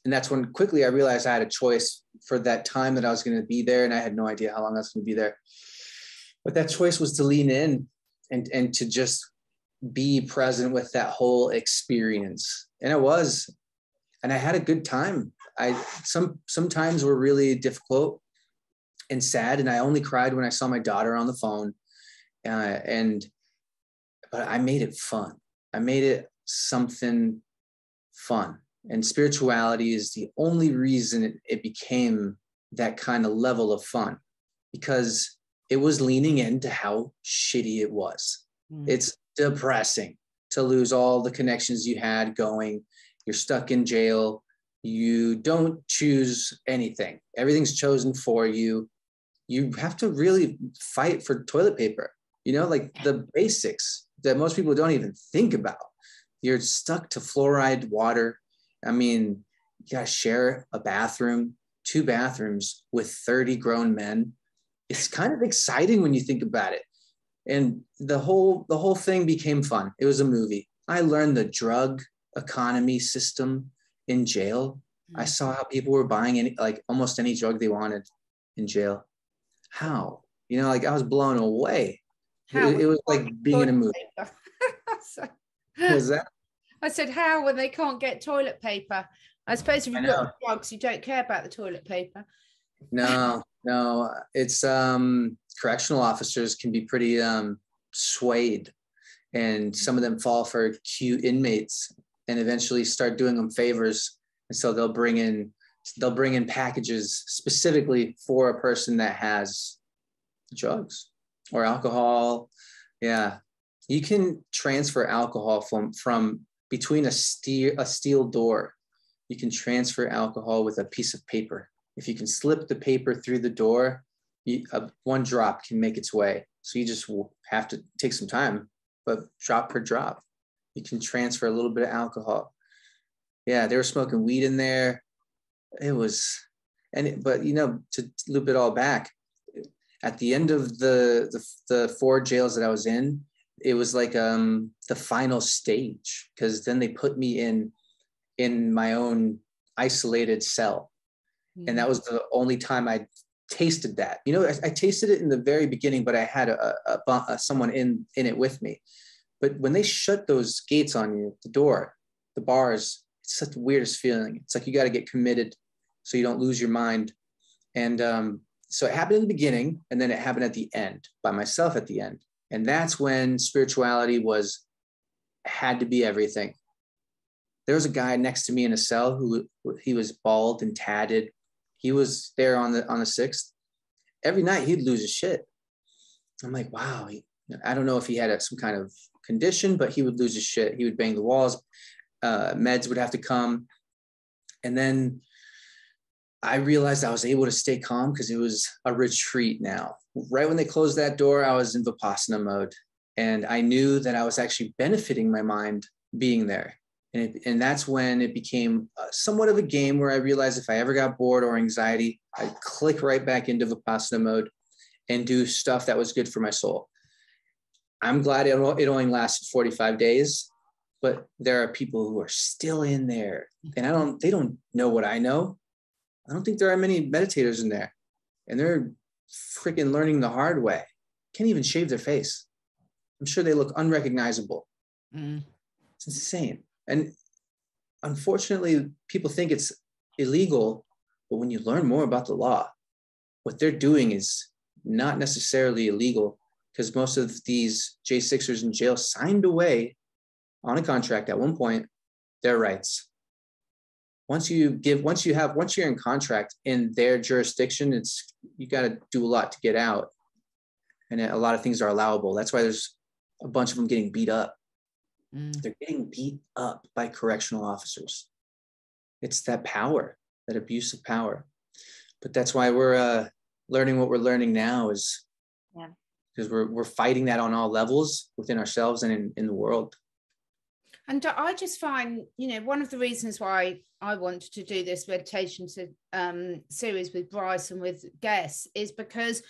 And that's when quickly I realized I had a choice for that time that I was going to be there. And I had no idea how long I was going to be there. But that choice was to lean in and to just be present with that whole experience. And it was, and I had a good time. Some times were really difficult and sad. And I only cried when I saw my daughter on the phone. But I made it fun. I made it something fun. And spirituality is the only reason it became that kind of level of fun, because it was leaning into how shitty it was. It's depressing to lose all the connections you had going. You're stuck in jail. You don't choose anything. Everything's chosen for you. You have to really fight for toilet paper, you know, like the basics that most people don't even think about. You're stuck to fluoride water. I mean, you gotta share a bathroom, 2 bathrooms with 30 grown men. It's kind of exciting when you think about it. And the whole thing became fun. It was a movie. I learned the drug economy system in jail. I saw how people were buying almost any drug they wanted in jail. How? You know, like I was blown away. It was like being in a movie. What was that? I said, how, when they can't get toilet paper? I suppose if you've got drugs, you don't care about the toilet paper. No. It's correctional officers can be pretty swayed, and some of them fall for cute inmates and eventually start doing them favors. And so they'll bring in packages specifically for a person that has drugs or alcohol. Yeah. You can transfer alcohol from between a steel door. You can transfer alcohol with a piece of paper. If you can slip the paper through the door, one drop can make its way. So you just have to take some time, but drop per drop, you can transfer a little bit of alcohol. Yeah, they were smoking weed in there. it was, but to loop it all back, at the end of the 4 jails that I was in, it was like the final stage, because then they put me in my own isolated cell. Mm-hmm. And that was the only time I tasted that. I tasted it in the very beginning, but I had someone in it with me. But when they shut those gates on you, the door, the bars, it's such the weirdest feeling. It's like you got to get committed so you don't lose your mind. And so it happened in the beginning, and then it happened at the end, by myself at the end. And that's when spirituality had to be everything. There was a guy next to me in a cell he was bald and tatted. He was there on the 6th. Every night he'd lose his shit. I'm like, wow. I don't know if he had some kind of condition, but he would lose his shit. He would bang the walls. Meds would have to come. And then I realized I was able to stay calm because it was a retreat now. Right when they closed that door, I was in Vipassana mode. And I knew that I was actually benefiting my mind being there. And that's when it became somewhat of a game where I realized if I ever got bored or anxiety, I'd click right back into Vipassana mode and do stuff that was good for my soul. I'm glad it only lasted 45 days, but there are people who are still in there, and they don't know what I know. I don't think there are many meditators in there, and they're freaking learning the hard way. Can't even shave their face. I'm sure they look unrecognizable. It's insane. And unfortunately, people think it's illegal, but when you learn more about the law, what they're doing is not necessarily illegal, because most of these J6ers in jail signed away on a contract at one point their rights. Once you're in contract in their jurisdiction, you got to do a lot to get out, and a lot of things are allowable. That's why there's a bunch of them getting beat up. They're getting beat up by correctional officers. It's that power, that abuse of power. But that's why we're learning what we're learning now, is because we're fighting that on all levels within ourselves and in the world. And I just find, one of the reasons why I wanted to do this meditation series with Brice and with guests is because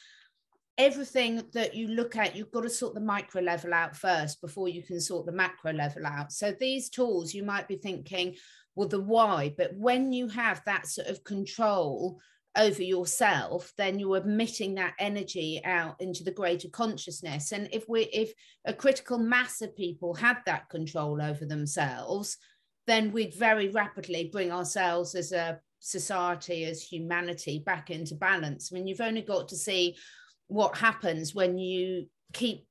everything that you look at, you've got to sort the micro level out first before you can sort the macro level out. So these tools, you might be thinking, well, the why, but when you have that sort of control over yourself, then you're emitting that energy out into the greater consciousness. And if a critical mass of people had that control over themselves, then we'd very rapidly bring ourselves as a society, as humanity, back into balance. I mean, you've only got to see what happens when you keep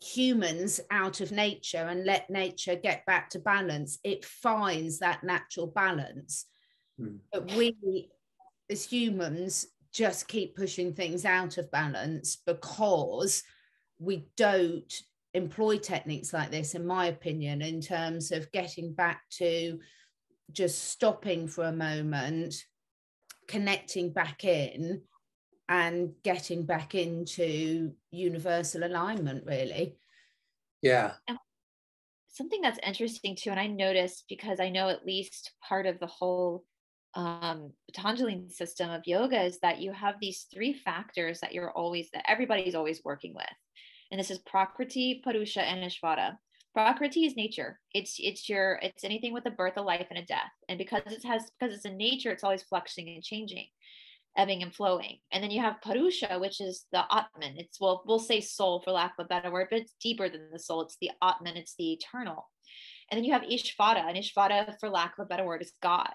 humans out of nature and let nature get back to balance. It finds that natural balance. But we as humans just keep pushing things out of balance because we don't employ techniques like this, in my opinion, in terms of getting back to just stopping for a moment, connecting back in, and getting back into universal alignment, really. Yeah. Something that's interesting too, and I noticed, because I know at least part of the whole Patanjali system of yoga is that you have these 3 factors that everybody's always working with. And this is Prakriti, Purusha, and Ishvara. Prakriti is nature. It's anything with a birth, a life, and a death. And because it's in nature, it's always fluxing and changing, ebbing and flowing. And then you have Purusha, which is the Atman. We'll say soul for lack of a better word, but it's deeper than the soul. It's the Atman, it's the eternal. And then you have Ishvara, and Ishvara, for lack of a better word, is God.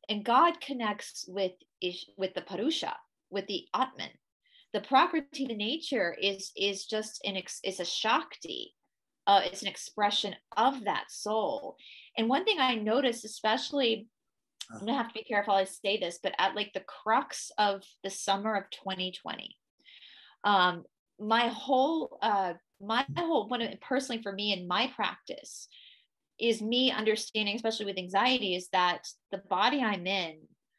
And God connects with the Purusha, with the Atman. The Prakriti, the nature, is just it's a Shakti. It's an expression of that soul. And one thing I noticed, especially, I'm gonna have to be careful I say this, but at like the crux of the summer of 2020, my whole one, personally for me in my practice, is me understanding, especially with anxiety, is that the body I'm in,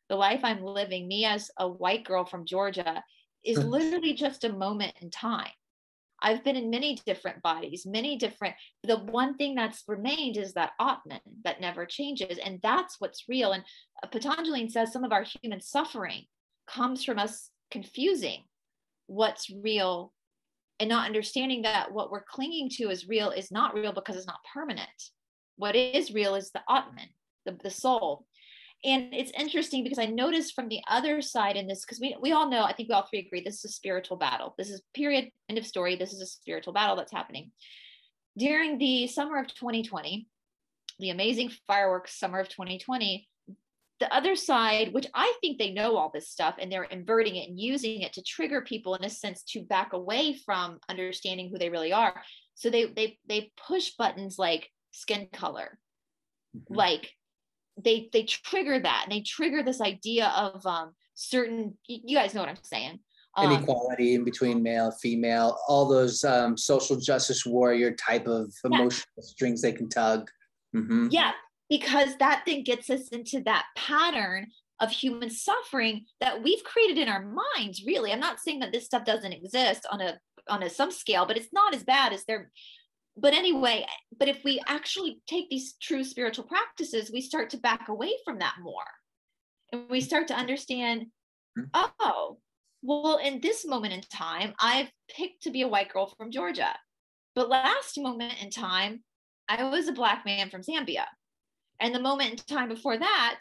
the life I'm living, me as a white girl from Georgia, is literally just a moment in time. I've been in many different bodies, the one thing that's remained is that Atman that never changes. And that's what's real. And Patanjali says some of our human suffering comes from us confusing what's real and not understanding that what we're clinging to is real is not real because it's not permanent. What is real is the Atman, the soul. And it's interesting because I noticed from the other side in this, because we all know, I think we all three agree, this is a spiritual battle. This is period, end of story. This is a spiritual battle that's happening. During the summer of 2020, the amazing fireworks summer of 2020, the other side, which I think they know all this stuff and they're inverting it and using it to trigger people in a sense to back away from understanding who they really are. So they push buttons like skin color, like they trigger that, and they trigger this idea of certain, you guys know what I'm saying, inequality in between male, female, all those social justice warrior type of emotional strings they can tug. Yeah, because that then gets us into that pattern of human suffering that we've created in our minds. Really, I'm not saying that this stuff doesn't exist on a some scale, but it's not as bad as they're. But anyway, but if we actually take these true spiritual practices, we start to back away from that more. And we start to understand, oh, well, in this moment in time, I've picked to be a white girl from Georgia. But last moment in time, I was a Black man from Zambia. And the moment in time before that,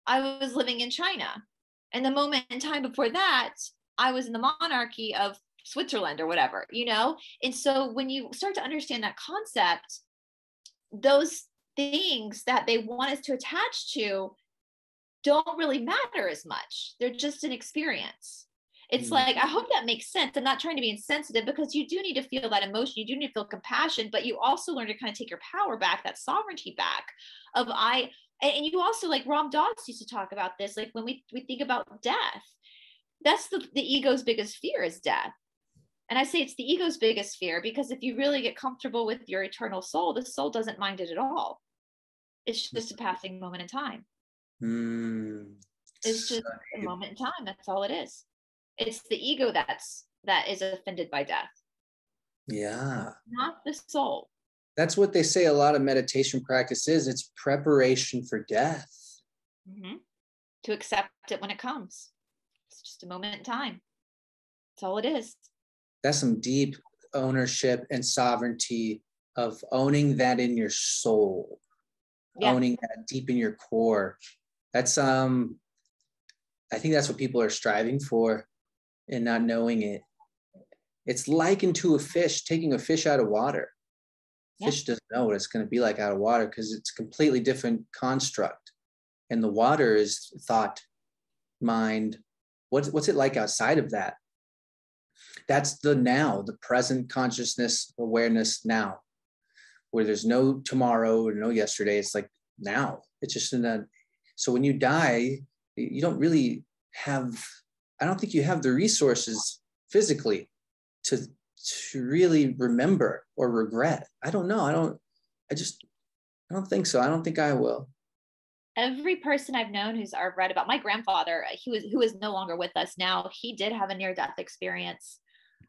I was living in China. And the moment in time before that, I was in the monarchy of Switzerland or whatever, you know? And so when you start to understand that concept, those things that they want us to attach to don't really matter as much. They're just an experience. It's like, I hope that makes sense. I'm not trying to be insensitive, because you do need to feel that emotion. You do need to feel compassion, but you also learn to kind of take your power back, that sovereignty back of and you also, like Ram Dass used to talk about this, like when we think about death, that's the ego's biggest fear is death. And I say it's the ego's biggest fear because if you really get comfortable with your eternal soul, the soul doesn't mind it at all. It's just a passing moment in time. It's just a moment in time. That's all it is. It's the ego that is offended by death. Yeah. Not the soul. That's what they say a lot of meditation practice is. It's preparation for death. To accept it when it comes. It's just a moment in time. That's all it is. That's some deep ownership and sovereignty of owning that in your soul, owning that deep in your core. That's I think that's what people are striving for and not knowing it. It's likened to a fish, taking a fish out of water. Fish doesn't know what it's going to be like out of water because it's a completely different construct. And the water is thought, mind. What's it like outside of that? That's the now, the present consciousness, awareness now, where there's no tomorrow or no yesterday. It's like now. It's just in that. So when you die, you don't really have, I don't think you have the resources physically to really remember or regret. I don't know. I don't think so. I don't think I will. Every person I've known I've read about, my grandfather, who is no longer with us now, he did have a near-death experience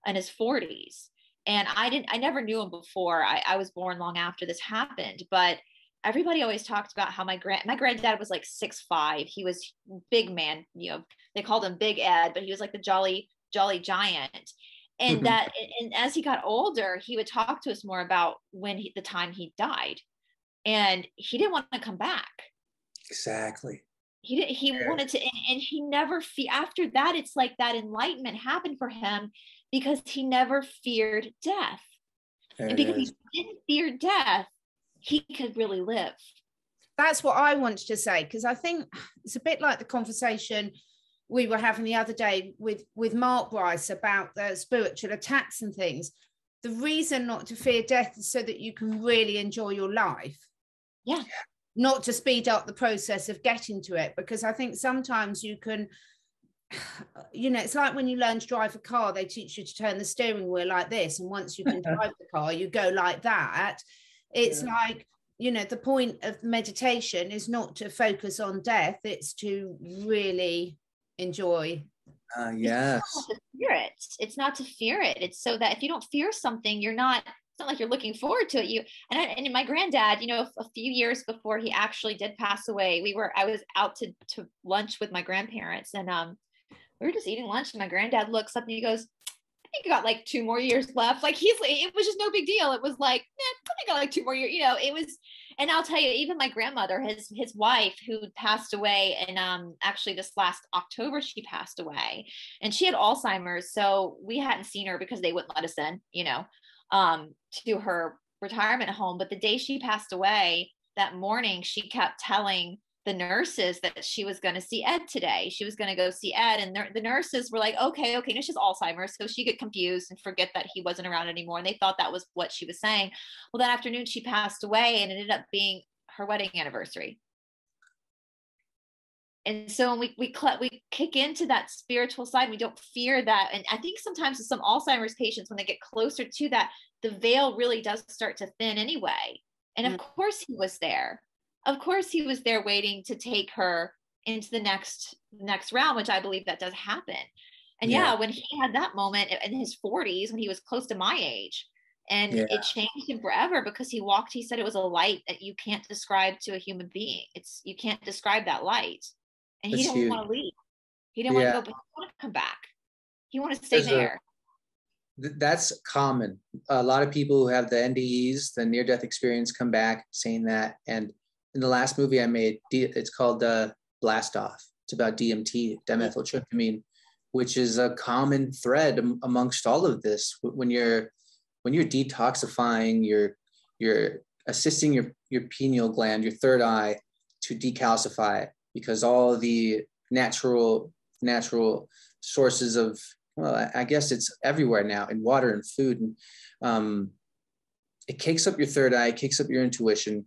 in his 40s. And I never knew him before. I was born long after this happened, but everybody always talked about how my granddad was like 6'5". He was big man, you know, they called him Big Ed, but he was like the jolly giant. And and as he got older, he would talk to us more about the time he died, and he didn't want to come back. Exactly. He wanted to, and he never after that, it's like that enlightenment happened for him because he never feared death. And because he didn't fear death, he could really live. That's what I wanted to say, because I think it's a bit like the conversation we were having the other day with Mark Brice about the spiritual attacks and things. The reason not to fear death is so that you can really enjoy your life. Yeah. Not to speed up the process of getting to it, because I think sometimes you can, you know, it's like when you learn to drive a car, they teach you to turn the steering wheel like this. And once you can drive the car, you go like that. It's like, you know, the point of meditation is not to focus on death. It's to really enjoy Yes. It's not to fear it. It's not to fear it. It's so that if you don't fear something, it's not like you're looking forward to it. And my granddad, a few years before he actually did pass away, I was out to lunch with my grandparents, and we were just eating lunch, and my granddad looks up and he goes, I think you got like 2 more years left. Like it was just no big deal. It was like, I think I got like 2 more years, it was. And I'll tell you, even my grandmother, his wife, who passed away, and actually this last October, she passed away, and she had Alzheimer's. So we hadn't seen her because they wouldn't let us in, to her retirement home. But the day she passed away, that morning, she kept telling the nurses that she was going to see Ed today. She was going to go see Ed. And the nurses were like, okay, no, she's Alzheimer's. So she get confused and forget that he wasn't around anymore. And they thought that was what she was saying. Well, that afternoon she passed away, and it ended up being her wedding anniversary. And so when we kick into that spiritual side, we don't fear that. And I think sometimes with some Alzheimer's patients, when they get closer to that, the veil really does start to thin anyway. And of course he was there. Of course he was there waiting to take her into the next round, which I believe that does happen. And when he had that moment in his 40s, when he was close to my age, and it changed him forever, because he said it was a light that you can't describe to a human being. You can't describe that light. And he didn't want to leave. He didn't want to go, but he wanted to come back. He wanted to stay there. That's common. A lot of people who have the NDEs, the near-death experience, come back saying that. And in the last movie I made, it's called Blast Off. It's about DMT, dimethyltryptamine, which is a common thread amongst all of this. When you're detoxifying, you're assisting your pineal gland, your third eye, to decalcify, because all the natural sources of, well, I guess it's everywhere now, in water and food. And it kicks up your third eye, it kicks up your intuition.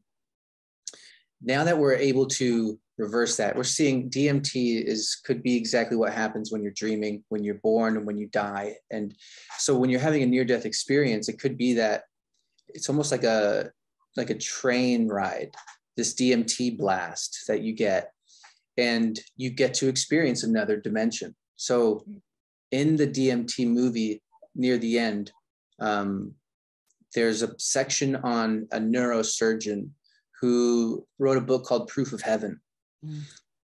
Now that we're able to reverse that, we're seeing DMT could be exactly what happens when you're dreaming, when you're born, and when you die. And so when you're having a near-death experience, it could be that it's almost like a train ride, this DMT blast that you get, and you get to experience another dimension. So in the DMT movie, near the end, there's a section on a neurosurgeon who wrote a book called Proof of Heaven.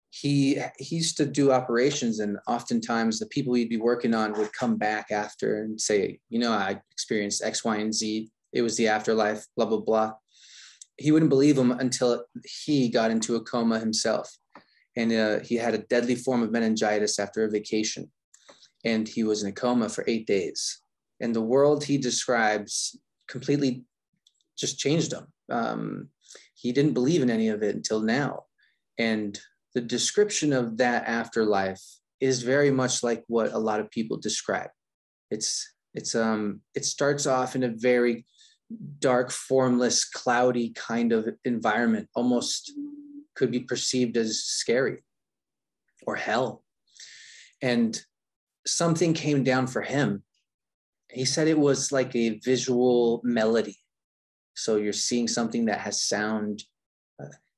He used to do operations, and oftentimes the people he'd be working on would come back after and say, I experienced X, Y, and Z. It was the afterlife, blah, blah, blah. He wouldn't believe him until he got into a coma himself. And he had a deadly form of meningitis after a vacation. And he was in a coma for 8 days. And the world he describes completely just changed him. He didn't believe in any of it until now. And the description of that afterlife is very much like what a lot of people describe. It starts off in a very dark, formless, cloudy kind of environment, almost could be perceived as scary or hell. And something came down for him. He said it was like a visual melody. So you're seeing something that has sound,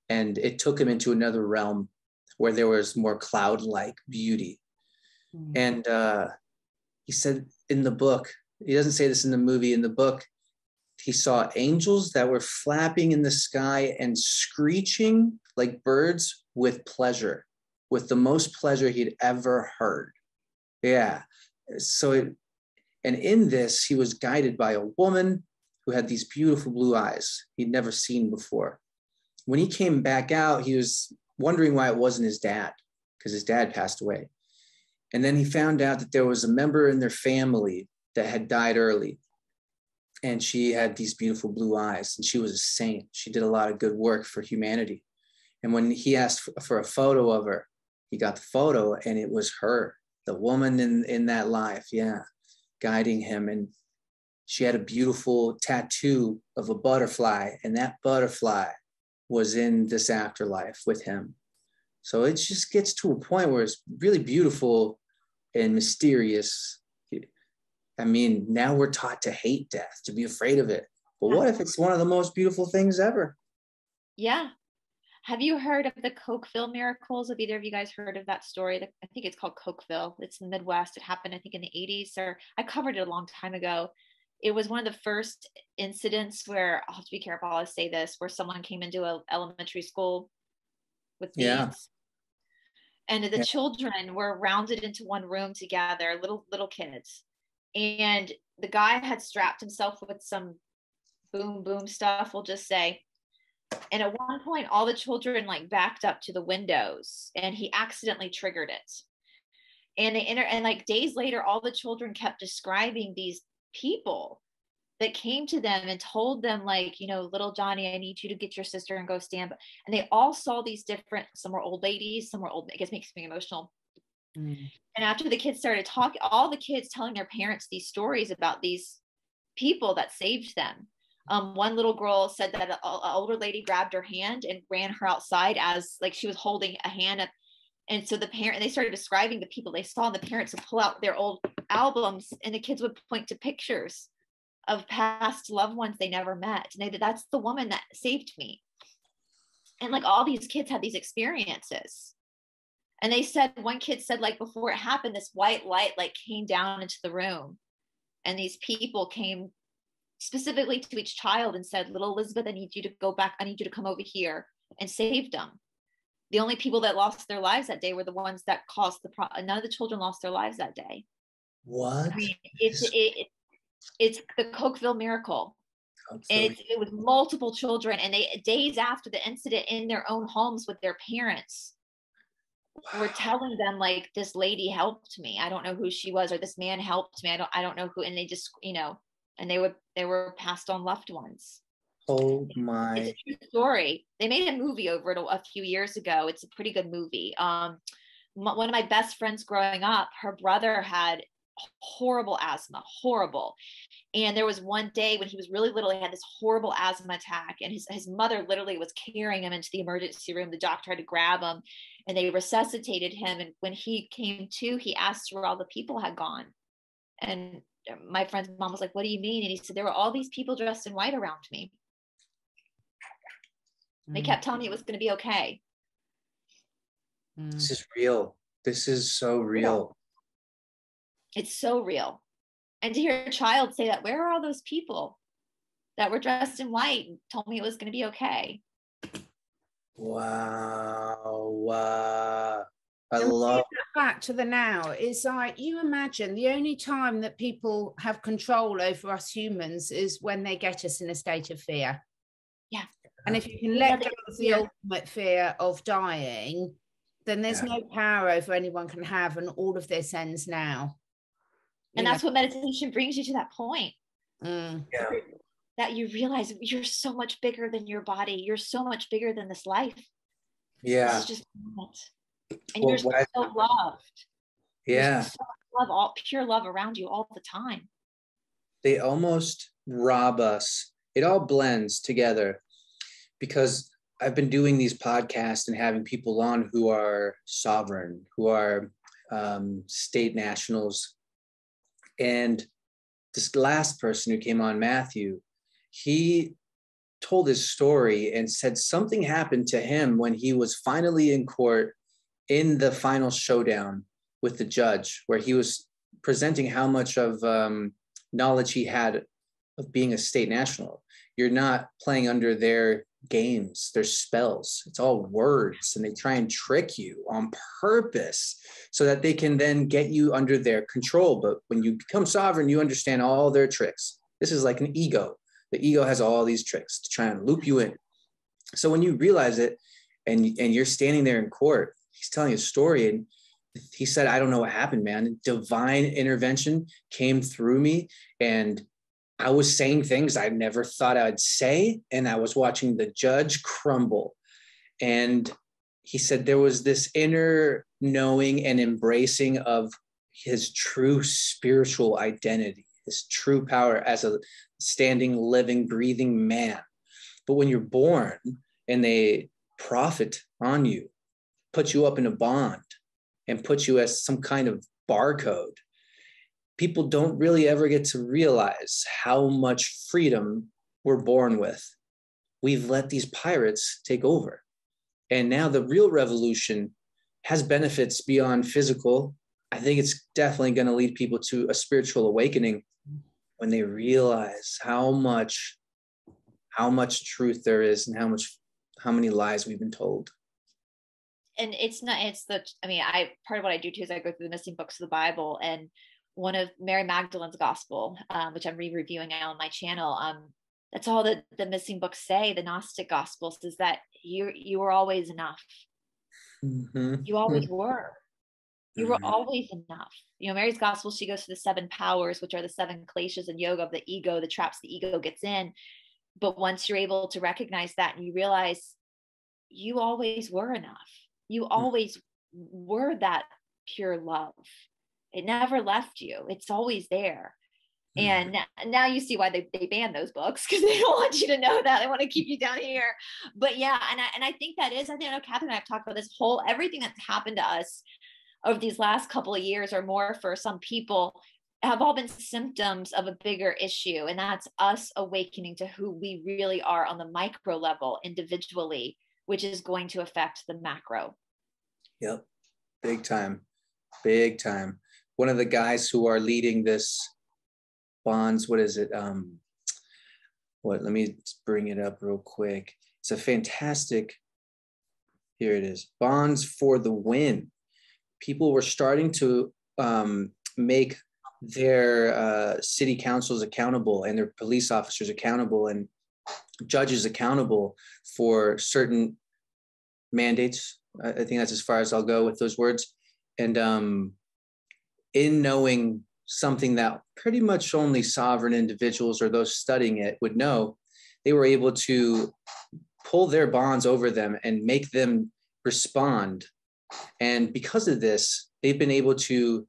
and it took him into another realm where there was more cloud-like beauty. And he said in the book, he doesn't say this in the movie, in the book, he saw angels that were flapping in the sky and screeching like birds with pleasure, with the most pleasure he'd ever heard. Yeah. And in this, he was guided by a woman who had these beautiful blue eyes he'd never seen before. When he came back out, he was wondering why it wasn't his dad, because his dad passed away. And then he found out that there was a member in their family that had died early. And she had these beautiful blue eyes, and she was a saint. She did a lot of good work for humanity. And when he asked for a photo of her, he got the photo, and it was her, the woman in that life, guiding him. And she had a beautiful tattoo of a butterfly, and that butterfly was in this afterlife with him. So it just gets to a point where it's really beautiful and mysterious. I mean, now we're taught to hate death, to be afraid of it. But what if it's one of the most beautiful things ever? Yeah. Have you heard of the Cokeville miracles? Have either of you guys heard of that story? I think it's called Cokeville. It's in the Midwest. It happened, I think, in the 80s, or I covered it a long time ago. It was one of the first incidents where, I'll have to be careful how I say this, where someone came into an elementary school with needs. And the children were rounded into one room together, little kids. And the guy had strapped himself with some boom stuff, we'll just say. And at one point, all the children like backed up to the windows, and he accidentally triggered it. And and like days later, all the children kept describing these people that came to them and told them, like, you know, little Johnny, I need you to get your sister and go stand. And they all saw these different, some were old ladies, some were old, it makes me emotional. And after the kids started talking, all the kids telling their parents these stories about these people that saved them. One little girl said that an older lady grabbed her hand and ran her outside as like she was holding a hand up. And so they started describing the people they saw, and the parents would pull out their old albums, and the kids would point to pictures of past loved ones they never met. And that's the woman that saved me. And like all these kids had these experiences. And they said, one kid said, like, before it happened, this white light like came down into the room, and these people came specifically to each child and said, little Elizabeth, I need you to go back. I need you to come over here, and saved them. The only people that lost their lives that day were the ones that caused the problem. None of the children lost their lives that day. What? I mean, it's the Cokeville miracle. And it was multiple children, and they, days after the incident, in their own homes with their parents, were telling them, like, this lady helped me. I don't know who she was, or this man helped me. I don't know who. And they just, you know, and they were passed on loved ones. Oh my. It's a true story. They made a movie over it a few years ago. It's a pretty good movie. One of my best friends growing up, her brother had horrible asthma, horrible. And there was one day when he was really little, he had this horrible asthma attack, and his mother literally was carrying him into the emergency room. The doctor had to grab him, and they resuscitated him. And when he came to, he asked where all the people had gone. And my friend's mom was like, what do you mean? And he said, there were all these people dressed in white around me. They kept telling me it was going to be okay. This is real. This is so real. It's so real. And to hear a child say that, where are all those people that were dressed in white and told me it was going to be okay? Wow. I love back to the now. It's like, you imagine the only time that people have control over us humans is when they get us in a state of fear. Yeah. And if you can let go of the ultimate fear of dying, then there's no power over anyone can have, and all of this ends now. And that's what meditation brings you to, that point. Yeah. That you realize you're so much bigger than your body. You're so much bigger than this life. Yeah. This is just it. And you're so loved. Yeah. There's so much love, all pure love around you all the time. They almost rob us. It all blends together, because I've been doing these podcasts and having people on who are sovereign, who are state nationals. And this last person who came on, Matthew, he told his story and said something happened to him when he was finally in court in the final showdown with the judge, where he was presenting how much of knowledge he had of being a state national. You're not playing under their games, their spells. It's all words, and they try and trick you on purpose so that they can then get you under their control. But when you become sovereign, you understand all their tricks. This is like an ego. The ego has all these tricks to try and loop you in. So when you realize it, and you're standing there in court, he's telling a story, and he said, I don't know what happened, man. Divine intervention came through me, and I was saying things I never thought I'd say, and I was watching the judge crumble. And he said there was this inner knowing and embracing of his true spiritual identity, his true power as a standing, living, breathing man. But when you're born and they profit on you, put you up in a bond, and put you as some kind of barcode, people don't really ever get to realize how much freedom we're born with. We've let these pirates take over. And now the real revolution has benefits beyond physical. I think it's definitely going to lead people to a spiritual awakening when they realize how much truth there is and how many lies we've been told. And part of what I do too is I go through the missing books of the Bible, and one of Mary Magdalene's gospel, which I'm re-reviewing now on my channel. That's all that the missing books say, the Gnostic gospels, is that you were always enough. Mm-hmm. You always were. You were always enough. Mary's gospel, she goes to the 7 powers, which are the 7 kleshas in yoga of the ego, the traps the ego gets in. But once you're able to recognize that and you realize you always were enough, you always were that pure love. It never left you. It's always there. And now you see why they banned those books, because they don't want you to know that. They want to keep you down here. But yeah, and I think that is, I know Catherine and I have talked about this everything that's happened to us over these last couple of years or more for some people have all been symptoms of a bigger issue. And that's us awakening to who we really are on the micro level individually, which is going to affect the macro. Yep. Big time. Big time. One of the guys who are leading this bonds, what is it? Let me bring it up real quick. It's a fantastic, here it is, Bonds for the Win. People were starting to make their city councils accountable and their police officers accountable and judges accountable for certain mandates. I think that's as far as I'll go with those words. And in knowing something that pretty much only sovereign individuals or those studying it would know, they were able to pull their bonds over them and make them respond. And because of this, they've been able to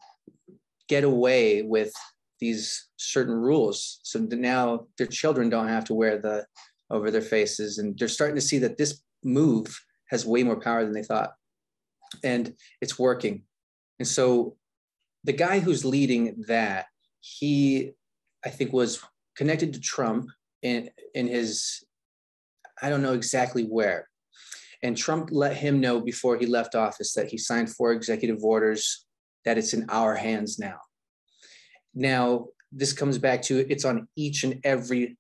get away with these certain rules. So now their children don't have to wear the over their faces. And they're starting to see that this move has way more power than they thought. And it's working. And so the guy who's leading that, he, I think, was connected to Trump in his, I don't know exactly where. And Trump let him know before he left office that he signed 4 executive orders, that it's in our hands now. Now, this comes back to it's on each and every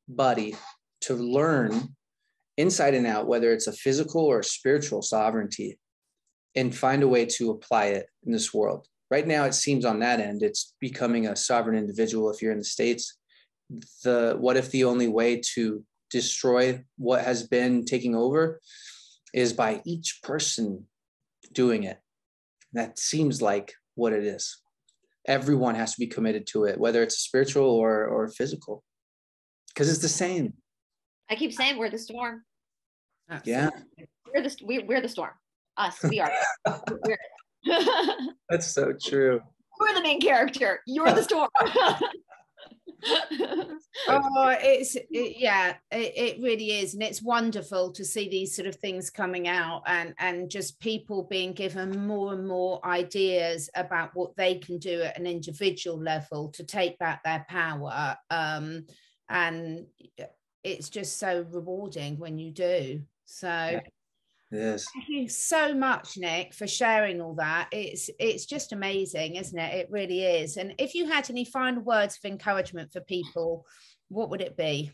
body to learn inside and out, whether it's a physical or spiritual sovereignty, and find a way to apply it in this world. Right now, it seems on that end, it's becoming a sovereign individual if you're in the States. What if the only way to destroy what has been taking over is by each person doing it? That seems like what it is. Everyone has to be committed to it, whether it's spiritual or physical, because it's the same. I keep saying we're the storm. Yeah. We're the storm. Us, we are. That's so true. We're the main character. You're the storm. It really is. And it's wonderful to see these sort of things coming out and just people being given more and more ideas about what they can do at an individual level to take back their power. And it's just so rewarding when you do. So yes, thank you so much, Nick, for sharing all that. It's just amazing, isn't it? It really is. And if you had any final words of encouragement for people, what would it be?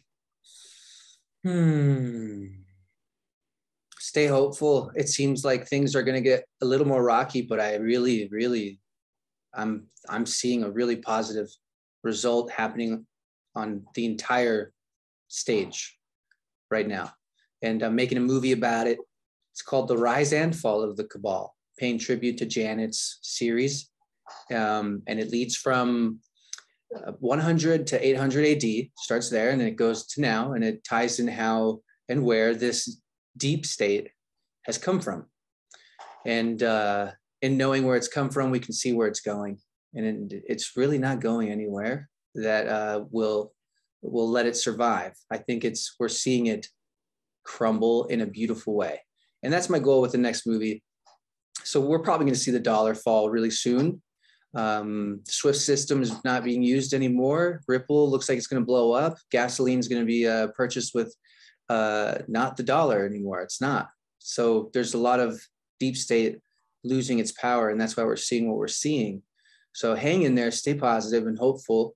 Stay hopeful. It seems like things are going to get a little more rocky, but I really, I'm seeing a really positive result happening on the entire stage right now. And I'm making a movie about it. It's called The Rise and Fall of the Cabal, paying tribute to Janet's series. And it leads from 100 to 800 AD, starts there, and then it goes to now, and it ties in how and where this deep state has come from. And in knowing where it's come from, we can see where it's going. And it's really not going anywhere that will let it survive. I think we're seeing it crumble in a beautiful way. And that's my goal with the next movie. So we're probably going to see the dollar fall really soon. Swift system is not being used anymore. Ripple looks like it's going to blow up. Gasoline is going to be purchased with not the dollar anymore. It's not. So there's a lot of deep state losing its power, and that's why we're seeing what we're seeing. So hang in there, stay positive and hopeful.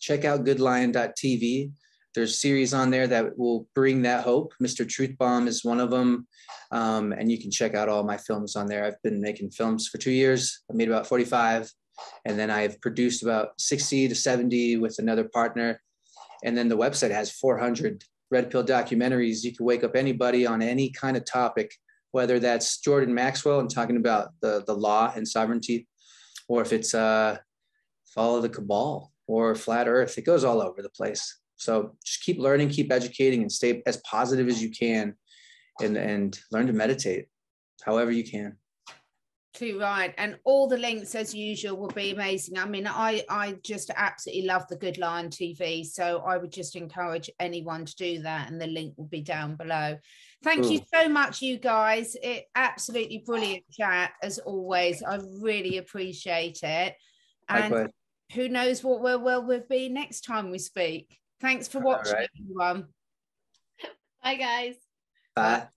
Check out goodlion.tv. There's series on there that will bring that hope. Mr. Truth Bomb is one of them. And you can check out all my films on there. I've been making films for 2 years. I made about 45. And then I've produced about 60 to 70 with another partner. And then the website has 400 red pill documentaries. You can wake up anybody on any kind of topic, whether that's Jordan Maxwell and talking about the law and sovereignty, or if it's follow the cabal or flat earth. It goes all over the place. So just keep learning, keep educating, and stay as positive as you can, and learn to meditate however you can. Too right. And all the links, as usual, will be amazing. I mean, I just absolutely love the Good Lion TV. So I would just encourage anyone to do that. And the link will be down below. Thank you so much, you guys. It absolutely brilliant chat, as always. I really appreciate it. And likewise. Who knows what we'll be next time we speak. Thanks for watching, everyone. Bye, guys. Bye.